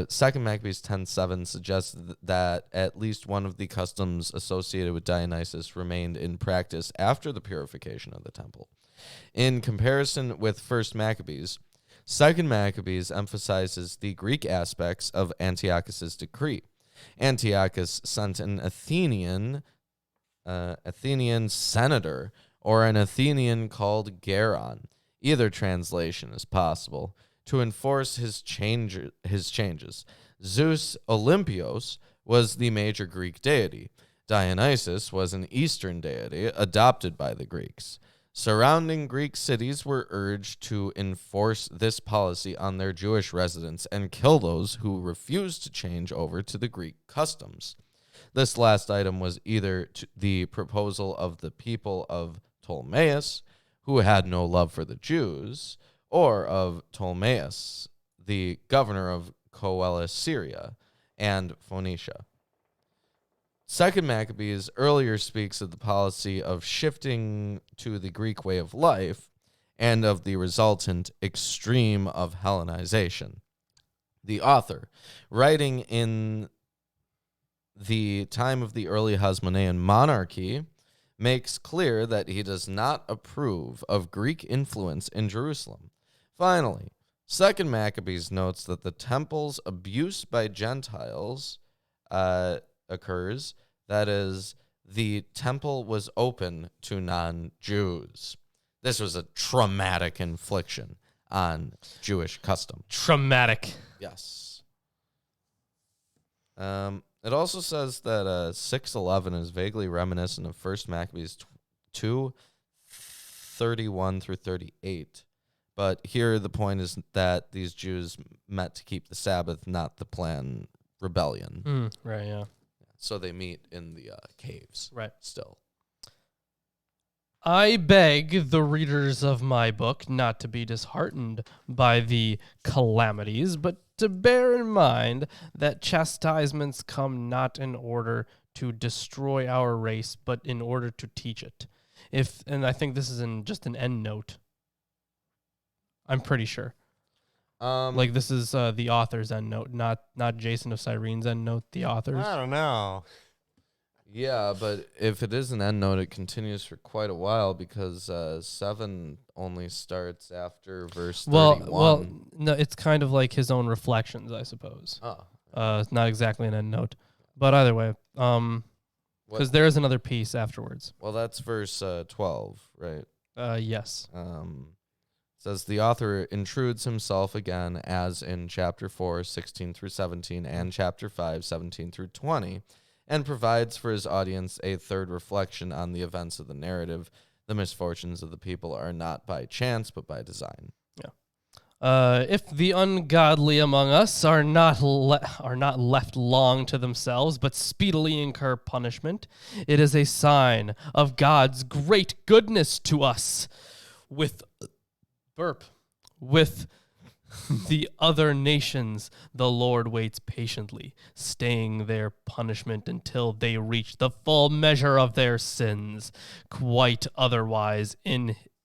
Second Maccabees 10:7 suggests that at least one of the customs associated with Dionysus remained in practice after the purification of the temple. In comparison with First Maccabees, Second Maccabees emphasizes the Greek aspects of Antiochus's decree. Antiochus sent an Athenian senator or an Athenian called Geron. Either translation is possible, to enforce his changes. Zeus Olympios was the major Greek deity. Dionysus was an Eastern deity adopted by the Greeks. Surrounding Greek cities were urged to enforce this policy on their Jewish residents and kill those who refused to change over to the Greek customs. This last item was either the proposal of the people of Ptolemais, who had no love for the Jews, or of Ptolemais, the governor of Coele-Syria and Phoenicia. Second Maccabees earlier speaks of the policy of shifting to the Greek way of life and of the resultant extreme of Hellenization. The author, writing in the time of the early Hasmonean monarchy, makes clear that he does not approve of Greek influence in Jerusalem. Finally, Second Maccabees notes that the temple's abuse by Gentiles occurs. That is, the temple was open to non-Jews. This was a traumatic infliction on Jewish custom. Traumatic. Yes. It also says that 6:11 is vaguely reminiscent of First Maccabees 2:31 through 38. But here the point is that these Jews met to keep the Sabbath, not the plan rebellion. Right, yeah. So they meet in the caves. Right. Still. I beg the readers of my book not to be disheartened by the calamities, but to bear in mind that chastisements come not in order to destroy our race, but in order to teach it. And I think this is in just an end note. I'm pretty sure. This is the author's end note, not Jason of Cyrene's end note, the author's. I don't know. Yeah, but if it is an end note, it continues for quite a while because 7 only starts after verse 31. Well, no, it's kind of like his own reflections, I suppose. Oh. It's not exactly an end note. But either way, because there is another piece afterwards. Well, that's verse 12, right? Yes. Says the author intrudes himself again, as in chapter 4, 16 through 17, and chapter 5, 17 through 20, and provides for his audience a third reflection on the events of the narrative. The misfortunes of the people are not by chance, but by design. Yeah. If the ungodly among us are not left long to themselves, but speedily incur punishment, it is a sign of God's great goodness to us. With the other nations, the Lord waits patiently, staying their punishment until they reach the full measure of their sins. Quite otherwise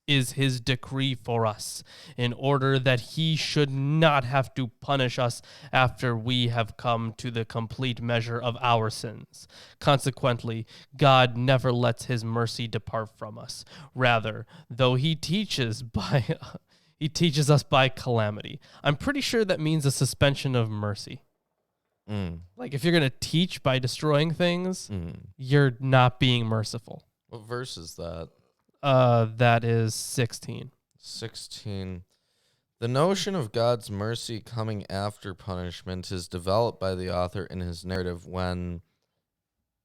is his decree for us, in order that he should not have to punish us after we have come to the complete measure of our sins. Consequently, God never lets his mercy depart from us. Rather, though he teaches us by calamity. I'm pretty sure that means a suspension of mercy. Like if you're going to teach by destroying things, you're not being merciful. What verse is that? That is 16. 16. The notion of God's mercy coming after punishment is developed by the author in his narrative when,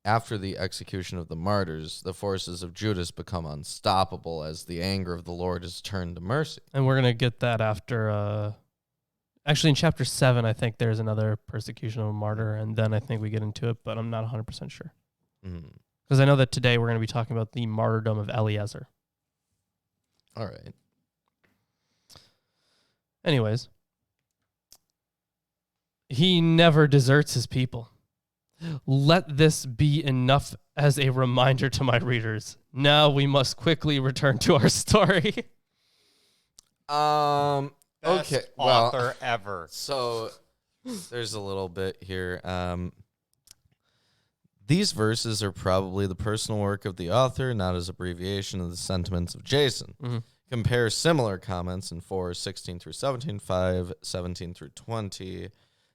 after the execution of the martyrs, the forces of Judas become unstoppable as the anger of the Lord is turned to mercy. And we're going to get that after, actually in chapter 7, I think there's another persecution of a martyr, and then I think we get into it, but I'm not 100% sure. Because I know that today we're going to be talking about the Martyrdom of Eleazar. All right. Anyways, he never deserts his people. Let this be enough as a reminder to my readers. Now we must quickly return to our story. Best Okay. author ever. So There's a little bit here. These verses are probably the personal work of the author, not as abbreviation of the sentiments of Jason. Mm-hmm. Compare similar comments in 4:16 through 17, 5:17 through 20.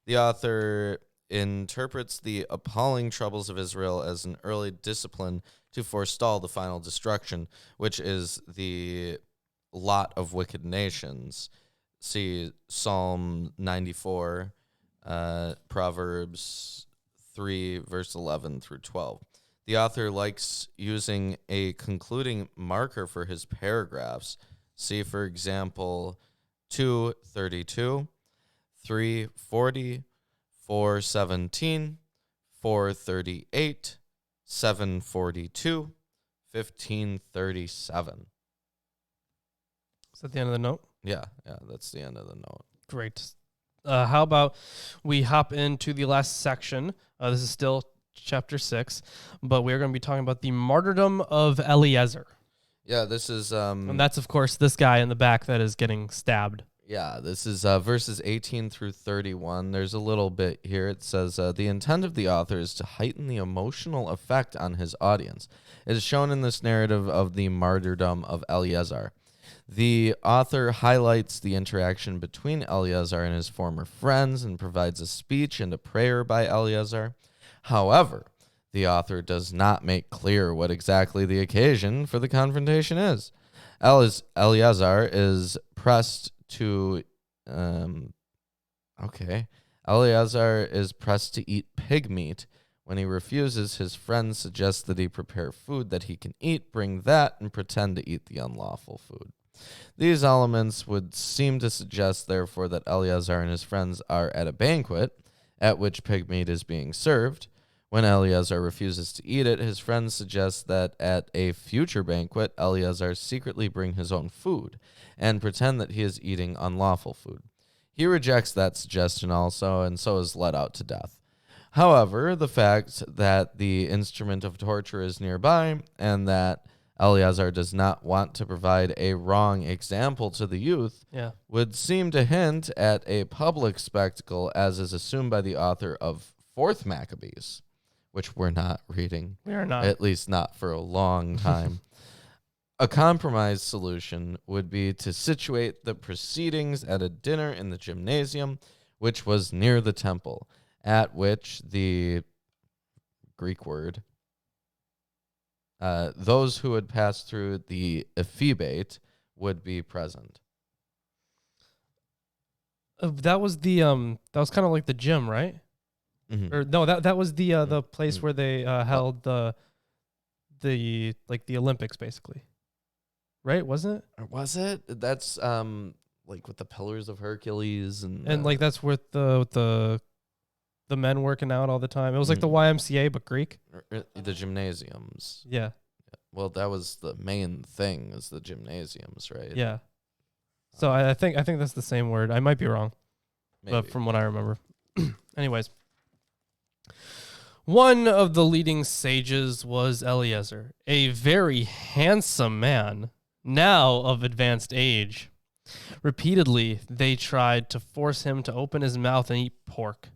The author interprets the appalling troubles of Israel as an early discipline to forestall the final destruction, which is the lot of wicked nations. See Psalm 94, Proverbs 3, verse 11 through 12. The author likes using a concluding marker for his paragraphs. See, for example, 2:32, 3:40, 4:17, 4:38, 7:42, 15:37. Is that the end of the note? Yeah, that's the end of the note. Great. How about we hop into the last section? This is still chapter 6, but we're going to be talking about the Martyrdom of Eleazar. Yeah, this is... and that's, of course, this guy in the back that is getting stabbed. Yeah, this is verses 18 through 31. There's a little bit here. It says, the intent of the author is to heighten the emotional effect on his audience. It is shown in this narrative of the Martyrdom of Eleazar. The author highlights the interaction between Eleazar and his former friends and provides a speech and a prayer by Eleazar. However, the author does not make clear what exactly the occasion for the confrontation is. Eleazar is pressed to Eleazar is pressed to eat pig meat. When he refuses, his friends suggest that he prepare food that he can eat, bring that, and pretend to eat the unlawful food. These elements would seem to suggest, therefore, that Eleazar and his friends are at a banquet at which pig meat is being served. When Eleazar refuses to eat it, his friends suggest that at a future banquet, Eleazar secretly bring his own food and pretend that he is eating unlawful food. He rejects that suggestion also, and so is led out to death. However, the fact that the instrument of torture is nearby and that Eleazar does not want to provide a wrong example to the youth would seem to hint at a public spectacle, as is assumed by the author of 4th Maccabees, which we're not reading. We are not. At least not for a long time. A compromise solution would be to situate the proceedings at a dinner in the gymnasium, which was near the temple, at which the Greek word, those who would pass through the ephebate would be present. That was kind of like the gym, right? Mm-hmm. Or no, that was the place where they held the Olympics, basically. Right? Wasn't it? Or was it? That's like with the Pillars of Hercules and like that's where the men working out all the time. It was like the YMCA but Greek. The gymnasiums. Yeah. Well, that was the main thing, is the gymnasiums, right? Yeah. So I think that's the same word. I might be wrong, but from what I remember. Anyways, one of the leading sages was Eleazar, a very handsome man, now of advanced age. Repeatedly, they tried to force him to open his mouth and eat pork.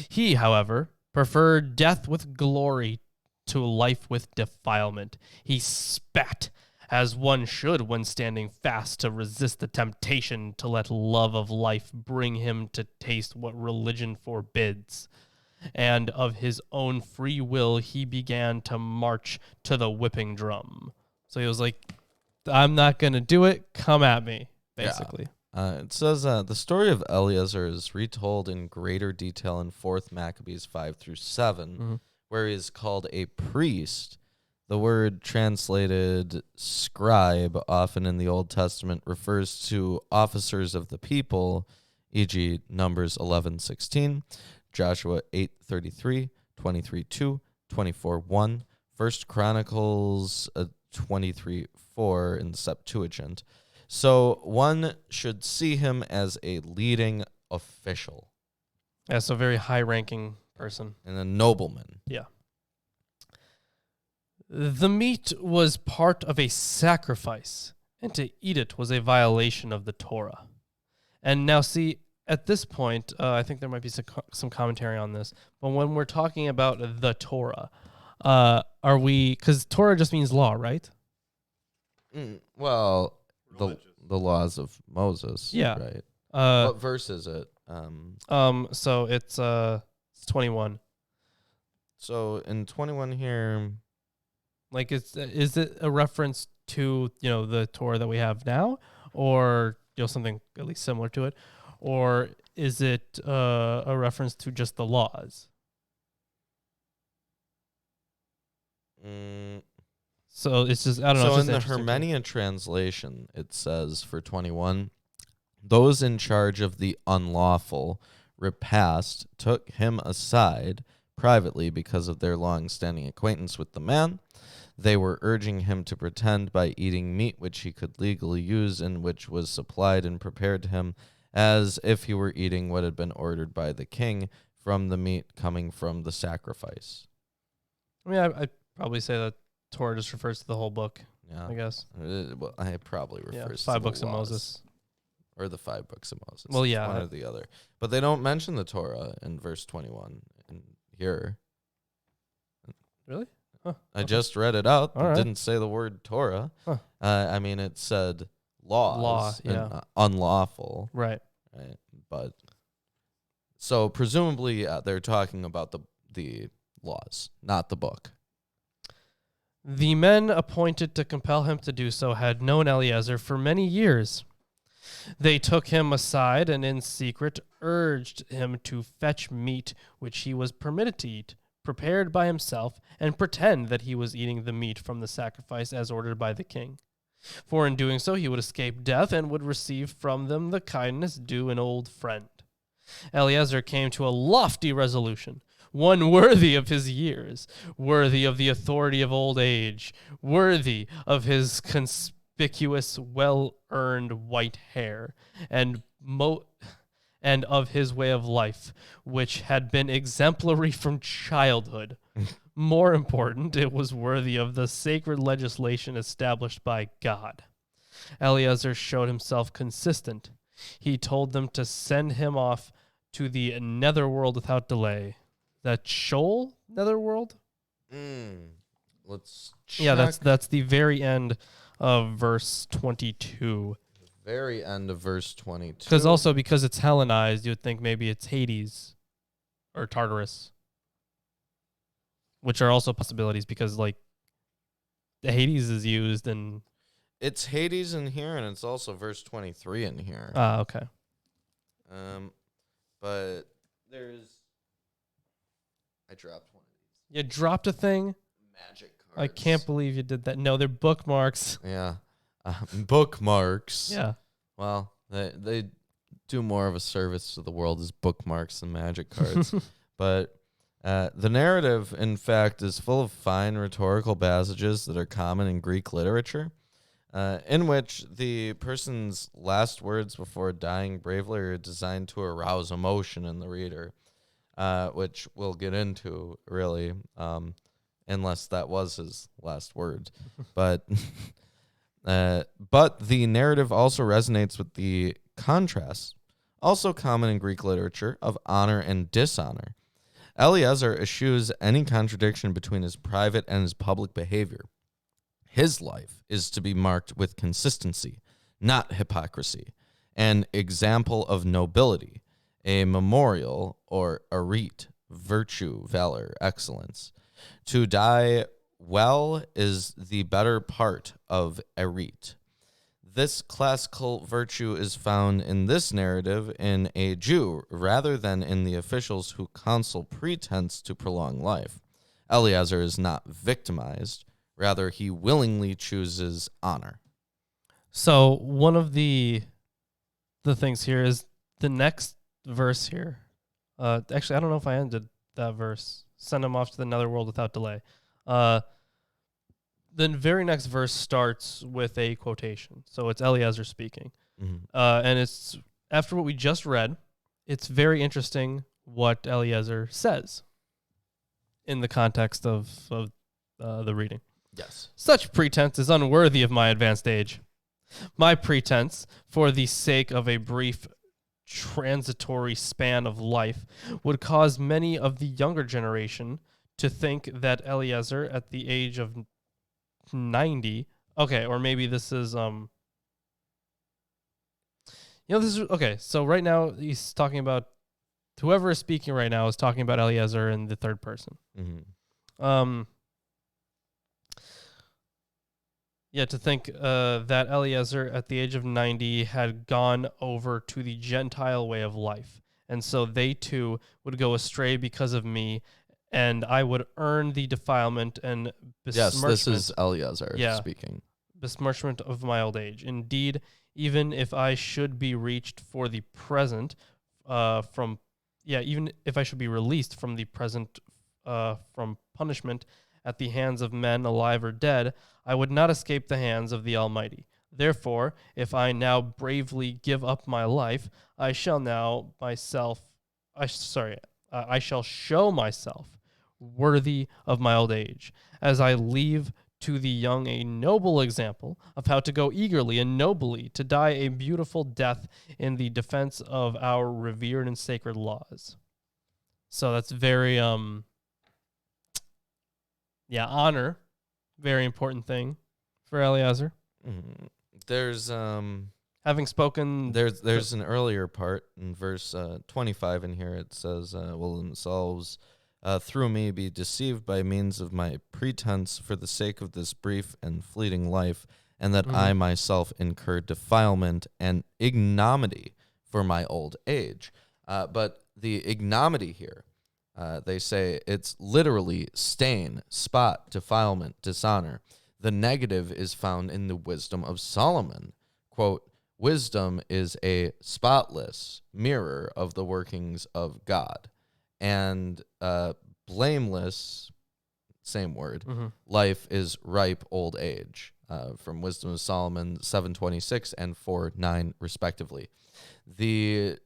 He, however, preferred death with glory to life with defilement. He spat, as one should when standing fast to resist the temptation to let love of life bring him to taste what religion forbids. And of his own free will, he began to march to the whipping drum. So he was like, I'm not going to do it. Come at me, basically. Yeah. It says the story of Eleazar is retold in greater detail in 4th Maccabees 5 through 7, where he is called a priest. The word translated scribe, often in the Old Testament, refers to officers of the people, e.g. Numbers 11:16, Joshua 8:33, 23:2, 24:1, 1 Chronicles 23:4 in the Septuagint. So one should see him as a leading official. Yeah, so very high-ranking person. And a nobleman. Yeah. The meat was part of a sacrifice, and to eat it was a violation of the Torah. And now see, at this point, I think there might be some commentary on this. But when we're talking about the Torah, are we? Because Torah just means law, right? Well, the laws of Moses. Yeah. Right. Uh, What verse is it? So it's 21. So in 21 here, Like, is it a reference to, the Torah that we have now, or something at least similar to it, or is it a reference to just the laws? So it's just, I don't know. So it's in the just interesting to me. Hermenia translation, it says for 21, those in charge of the unlawful repast took him aside privately because of their long-standing acquaintance with the man. They were urging him to pretend by eating meat which he could legally use and which was supplied and prepared to him, as if he were eating what had been ordered by the king from the meat coming from the sacrifice. I mean, I'd probably say that Torah just refers to the whole book, Yeah, I guess. Well, I probably refers to 5 the books of laws. Moses. Or the 5 books of Moses. Well, It's yeah. one or the other. But they don't mention the Torah in verse 21 in here. Really? Huh. I just read it out. All It right. didn't say the word Torah. Huh. I mean, it said laws. Law, and, yeah. unlawful. Right. Right. But so presumably they're talking about the laws, not the book. The men appointed to compel him to do so had known Eleazar for many years. They took him aside and in secret urged him to fetch meat which he was permitted to eat, prepared by himself, and pretend that he was eating the meat from the sacrifice as ordered by the king. For in doing so he would escape death and would receive from them the kindness due an old friend. Eleazar came to a lofty resolution, one worthy of his years, worthy of the authority of old age, worthy of his conspicuous, well-earned white hair, and of his way of life, which had been exemplary from childhood. More important, it was worthy of the sacred legislation established by God. Eleazar showed himself consistent. He told them to send him off to the netherworld without delay. That Sheol netherworld? Let's check. Yeah, that's the very end of verse 22. Very end of verse 22. Because it's Hellenized, you would think maybe it's Hades or Tartarus, which are also possibilities because the Hades is used in. It's Hades in here, and it's also verse 23 in here. Okay. But there's. I dropped one of these. You dropped a thing? Magic cards. I can't believe you did that. No, they're bookmarks. Yeah. Bookmarks. Yeah. Well, they do more of a service to the world as bookmarks than magic cards. But the narrative, in fact, is full of fine rhetorical passages that are common in Greek literature, in which the person's last words before dying bravely are designed to arouse emotion in the reader, which we'll get into, really, unless that was his last words. But the narrative also resonates with the contrasts, also common in Greek literature, of honor and dishonor. Eleazar eschews any contradiction between his private and his public behavior. His life is to be marked with consistency, not hypocrisy, an example of nobility, a memorial or a rite, virtue, valor, excellence. To die well is the better part of a rite. This classical virtue is found in this narrative in a Jew rather than in the officials who counsel pretense to prolong life. Eleazar is not victimized. Rather, he willingly chooses honor. So one of the things here is the next verse here. Actually, I don't know if I ended that verse. Send him off to the netherworld without delay. The very next verse starts with a quotation. So it's Eleazar speaking. Mm-hmm. And it's after what we just read, it's very interesting what Eleazar says in the context of the reading. Yes. Such pretense is unworthy of my advanced age. My pretense, for the sake of a brief transitory span of life would cause many of the younger generation to think that Eleazar at the age of 90, okay, or maybe this is this is okay. So right now he's talking about whoever is speaking right now is talking about Eleazar in the third person. Mm-hmm. To think that Eleazar at the age of 90 had gone over to the Gentile way of life. And so they too would go astray because of me, and I would earn the defilement and besmirchment. Yes, this is Eleazar speaking. Besmirchment of my old age. Indeed, even if I should be reached for the present even if I should be released from the present from punishment at the hands of men alive or dead, I would not escape the hands of the Almighty. Therefore, if I now bravely give up my life, I shall show myself worthy of my old age, as I leave to the young a noble example of how to go eagerly and nobly to die a beautiful death in the defense of our revered and sacred laws. So that's very honor, very important thing for Eleazar. Mm-hmm. There's having spoken. There's an earlier part in verse 25 in here. It says, "Will themselves through me be deceived by means of my pretense for the sake of this brief and fleeting life, and that I myself incur defilement and ignominy for my old age." But the ignominy here, they say it's literally stain, spot, defilement, dishonor. The negative is found in the wisdom of Solomon. Quote, "Wisdom is a spotless mirror of the workings of God." And blameless, same word, life is ripe old age, from Wisdom of Solomon 7:26 and 4:9 respectively. The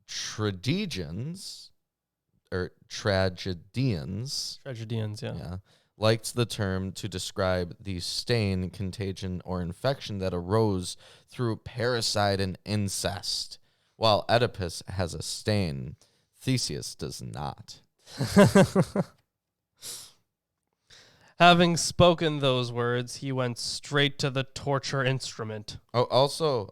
tragedians, liked the term to describe the stain, contagion, or infection that arose through parricide and incest. While Oedipus has a stain, Theseus does not. Having spoken those words, he went straight to the torture instrument. Oh, also,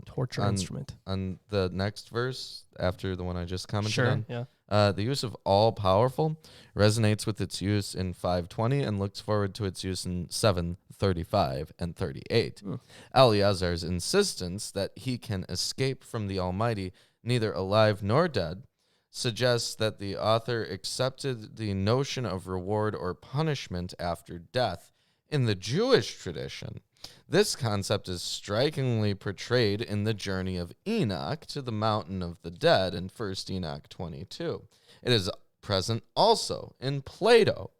torture instrument. On the next verse, after the one I just commented on, yeah. The use of all powerful resonates with its use in 5:20 and looks forward to its use in 7:35 and 38. Eleazar's insistence that he can escape from the Almighty, neither alive nor dead, suggests that the author accepted the notion of reward or punishment after death. In the Jewish tradition, this concept is strikingly portrayed in the journey of Enoch to the mountain of the dead in 1 Enoch 22. It is present also in Plato.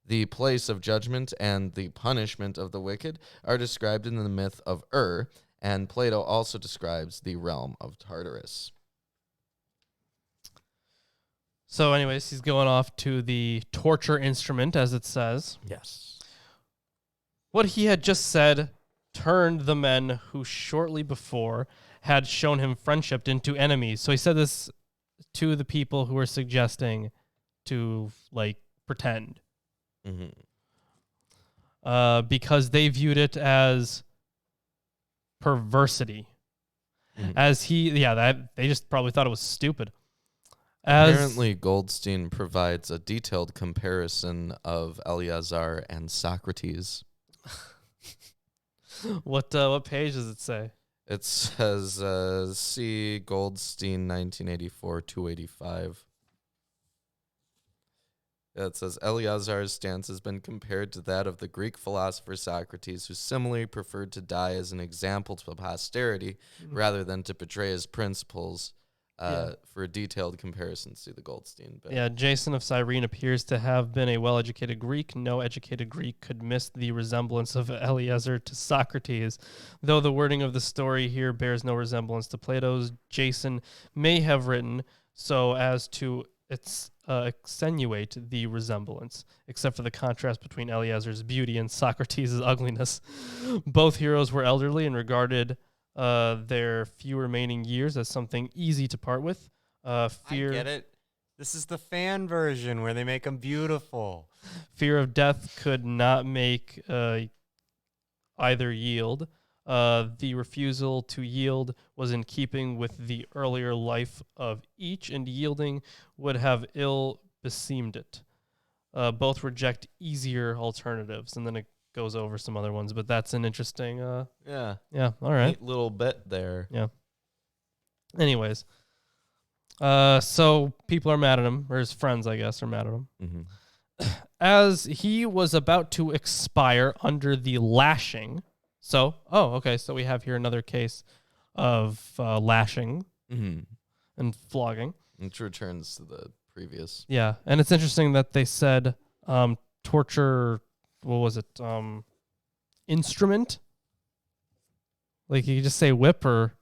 The place of judgment and the punishment of the wicked are described in the myth of and Plato also describes the realm of Tartarus. So anyways, he's going off to the torture instrument, as it says. Yes. What he had just said turned the men who shortly before had shown him friendship into enemies. So he said this to the people who were suggesting to, pretend. Because they viewed it as perversity. As they just probably thought it was stupid. Apparently, Goldstein provides a detailed comparison of Eleazar and Socrates. What page does it say? It says, see Goldstein 1984, 285. It says, Eleazar's stance has been compared to that of the Greek philosopher Socrates, who similarly preferred to die as an example to posterity rather than to betray his principles. For a detailed comparison, see the Goldstein. Jason of Cyrene appears to have been a well-educated Greek. No educated Greek could miss the resemblance of Eleazar to Socrates. Though the wording of the story here bears no resemblance to Plato's, Jason may have written so as to extenuate the resemblance, except for the contrast between Eleazar's beauty and Socrates' ugliness. Both heroes were elderly and regarded their few remaining years as something easy to part with. Fear. I get it. This is the fan version where they make them beautiful. Fear of death could not make either yield. The refusal to yield was in keeping with the earlier life of each, and yielding would have ill beseemed it. Both reject easier alternatives, and then it goes over some other ones, but that's an interesting... Yeah. Yeah, all right. Neat little bit there. Yeah. Anyways, so people are mad at him, or his friends, I guess, are mad at him. Mm-hmm. As he was about to expire under the lashing. So, okay. So we have here another case of lashing and flogging. Which returns to the previous. Yeah. And it's interesting that they said torture, what was it? Instrument? Like you could just say whip, or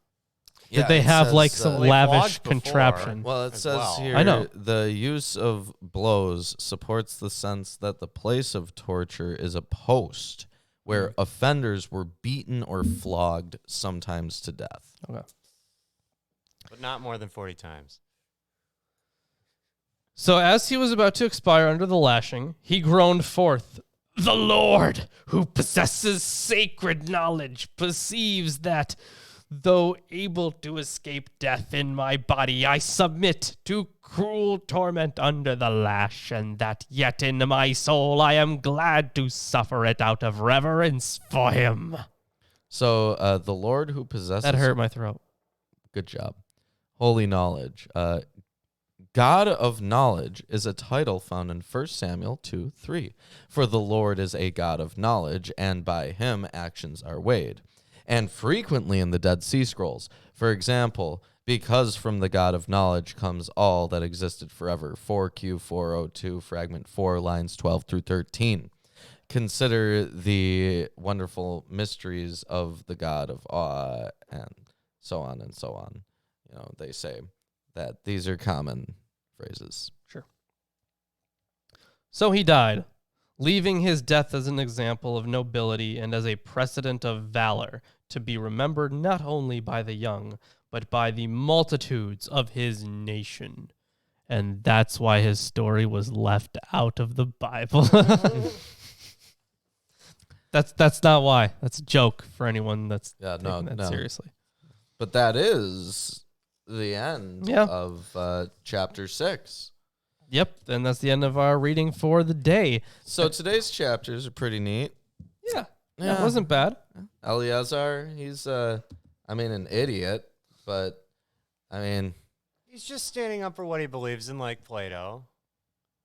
did they have like some lavish contraption? Well, it says here, I know. The use of blows supports the sense that the place of torture is a post where offenders were beaten or flogged, sometimes to death. Okay. But not more than 40 times. So as he was about to expire under the lashing, he groaned forth, "The Lord, who possesses sacred knowledge, perceives that, though able to escape death in my body, I submit to cruel torment under the lash, and that yet in my soul I am glad to suffer it out of reverence for him." So the Lord who possesses... That hurt my throat. Good job. Holy knowledge. God of knowledge is a title found in 1 Samuel 2:3. For the Lord is a God of knowledge, and by him actions are weighed. And frequently in the Dead Sea Scrolls. For example, because from the God of knowledge comes all that existed forever. 4Q 402, fragment 4, lines 12 through 13. Consider the wonderful mysteries of the God of awe, and so on and so on. You know, they say that these are common phrases. Sure. So he died, leaving his death as an example of nobility and as a precedent of valor, to be remembered not only by the young, but by the multitudes of his nation. And that's why his story was left out of the Bible. That's not why. That's a joke for anyone that's taking that seriously. But that is the end of chapter 6. Yep, and that's the end of our reading for the day. So today's chapters are pretty neat. Yeah, it wasn't bad. Eleazar, he's an idiot, but he's just standing up for what he believes in, like Plato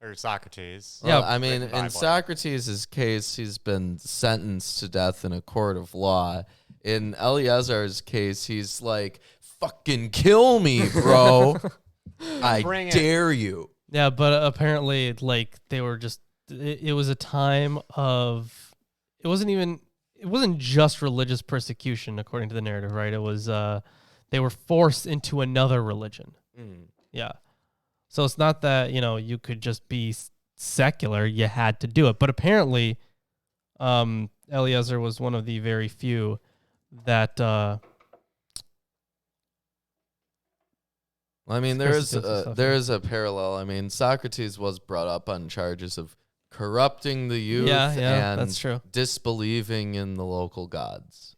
or Socrates. Well, in Socrates' case, he's been sentenced to death in a court of law. In Eleazar's case, he's like, fucking kill me, bro. I dare you. Yeah, but apparently, like, they were just, it was a time of, it wasn't just religious persecution, according to the narrative, right? It was, they were forced into another religion. Yeah. So it's not that, you could just be secular, you had to do it. But apparently, Eleazar was one of the very few that, there is a parallel. Socrates was brought up on charges of corrupting the youth and that's true. Disbelieving in the local gods.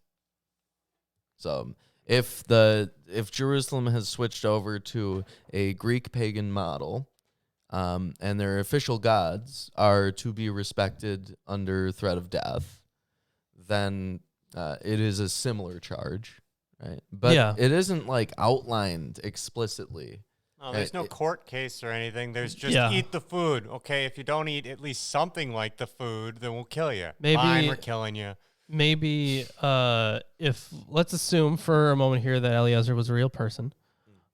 So if Jerusalem has switched over to a Greek pagan model, and their official gods are to be respected under threat of death, then it is a similar charge. Right, but it isn't like outlined explicitly. No, there's no court case or anything. There's just eat the food. Okay, if you don't eat at least something like the food, then we'll kill you. Fine, we're killing you. Maybe if let's assume for a moment here that Eleazar was a real person,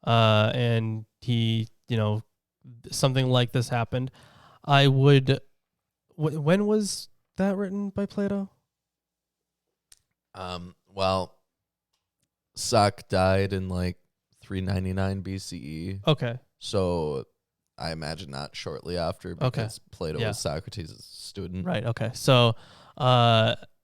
and he, something like this happened, I would. When was that written by Plato? Soc died in 399 BCE. Okay. So I imagine not shortly after, because Plato was Socrates' student. Right. Okay. So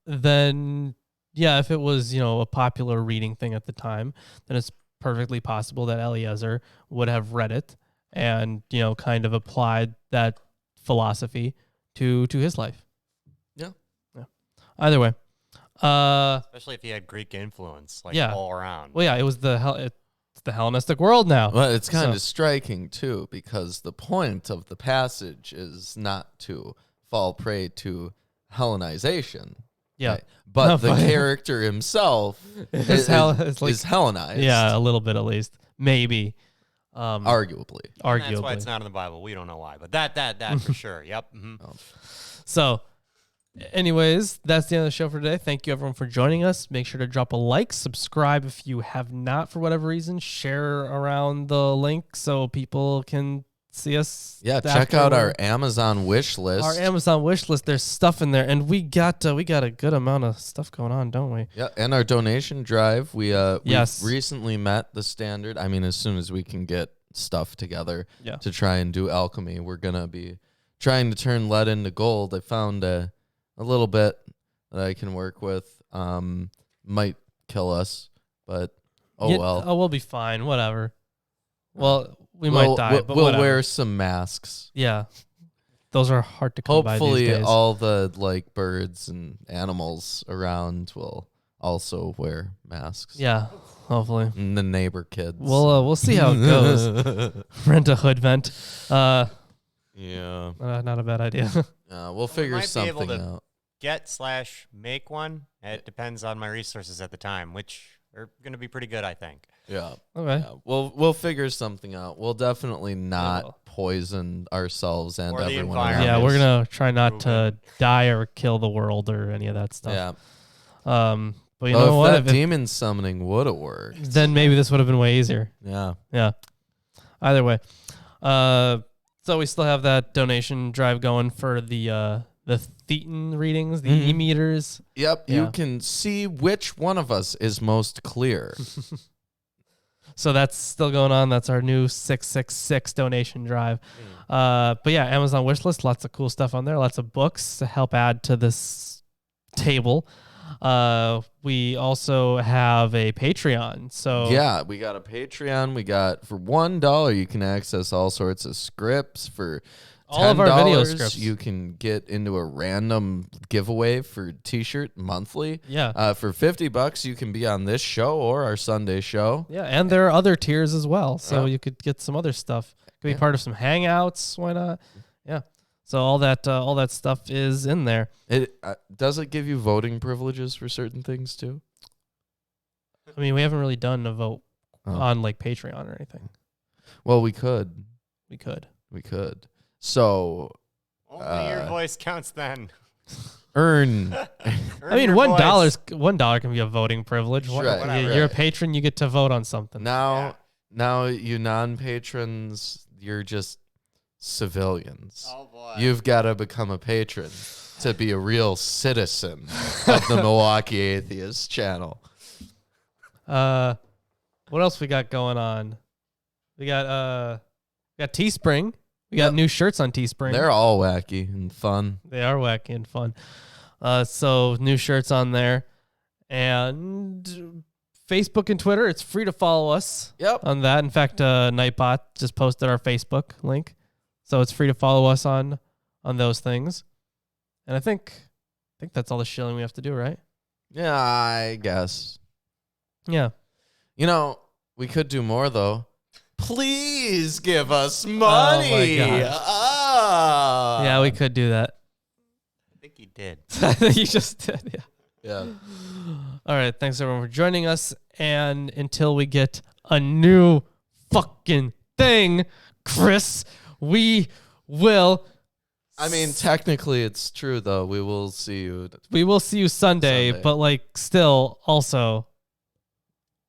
then if it was, a popular reading thing at the time, then it's perfectly possible that Eleazar would have read it and, kind of applied that philosophy to his life. Yeah. Either way. Especially if he had Greek influence, all around. Well, yeah, it was it's the Hellenistic world now. Well, it's kind of striking, too, because the point of the passage is not to fall prey to Hellenization. Yeah. Right? But the character himself is Hellenized. Yeah, a little bit at least. Maybe. Arguably. And that's why it's not in the Bible. We don't know why, but that for sure. Yep. Mm-hmm. So, anyways, that's the end of the show for today. Thank you, everyone, for joining us. Make sure to drop a like, subscribe if you have not for whatever reason, share around the link so people can see us. Yeah, check out our Amazon wish list. Our Amazon wish list. There's stuff in there, and we got a good amount of stuff going on, don't we? Yeah, and our donation drive. We've recently met the standard. I mean, as soon as we can get stuff together to try and do alchemy, we're gonna be trying to turn lead into gold. I found a little bit that I can work with. Might kill us, but well. Oh, we'll be fine. Whatever. Well, we might die, but we'll whatever. wear some masks. Yeah, those are hard to come by these Hopefully, days. all the birds and animals around will also wear masks. Yeah, hopefully. And the neighbor kids. We'll see how it goes. Rent a hood vent. Yeah. Not a bad idea. We'll figure something out. Get/make one. It depends on my resources at the time, which are going to be pretty good, I think. Yeah. Okay. Yeah. We'll figure something out. We'll definitely not poison ourselves and Or the everyone environment. around Yeah, we're us. gonna try not to die or kill the world or any of that stuff. Yeah. But you know if what? that demon summoning would have worked. Then maybe this would have been way easier. Yeah. Yeah. Either way. So we still have that donation drive going for the Thetan readings, the e-meters. Yep. Yeah. You can see which one of us is most clear. So that's still going on. That's our new 666 donation drive. But yeah, Amazon wishlist, lots of cool stuff on there. Lots of books to help add to this table. We also have a Patreon. So Yeah, we got a Patreon. We got for $1 you can access all sorts of scripts. For all of our video $10, scripts. you can get into a random giveaway for T-shirt monthly. Yeah. For $50, you can be on this show or our Sunday show. Yeah, and there are other tiers as well. So Yeah. you could get some other stuff. Could be part of some hangouts. Why not? Yeah. So all that stuff is in there. It does it give you voting privileges for certain things too? I mean, we haven't really done a vote on like Patreon or anything. Well, we could. We could. So Only your voice counts then. earn. I mean, $1 can be a voting privilege. Right, You're a patron, you get to vote on something. Now you non-patrons, you're just civilians. Oh boy. You've got to become a patron to be a real citizen of the Milwaukee Atheist channel. What else we got going on? We got Teespring. We got new shirts on Teespring. They're all wacky and fun. They are wacky and fun. So new shirts on there. And Facebook and Twitter, it's free to follow us on that. In fact, Nightbot just posted our Facebook link. So it's free to follow us on those things. And I think that's all the shilling we have to do, right? Yeah, I guess. Yeah. You know, we could do more though. Please give us money. Oh my gosh. Yeah, we could do that. I think he did. You just did, yeah. Yeah. All right, thanks everyone for joining us. And until we get a new fucking thing, Chris, we will. I mean, technically it's true though. We will see you. We will see you Sunday, but like still also.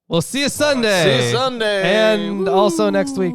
We'll see you Sunday. See you Sunday. And also next week.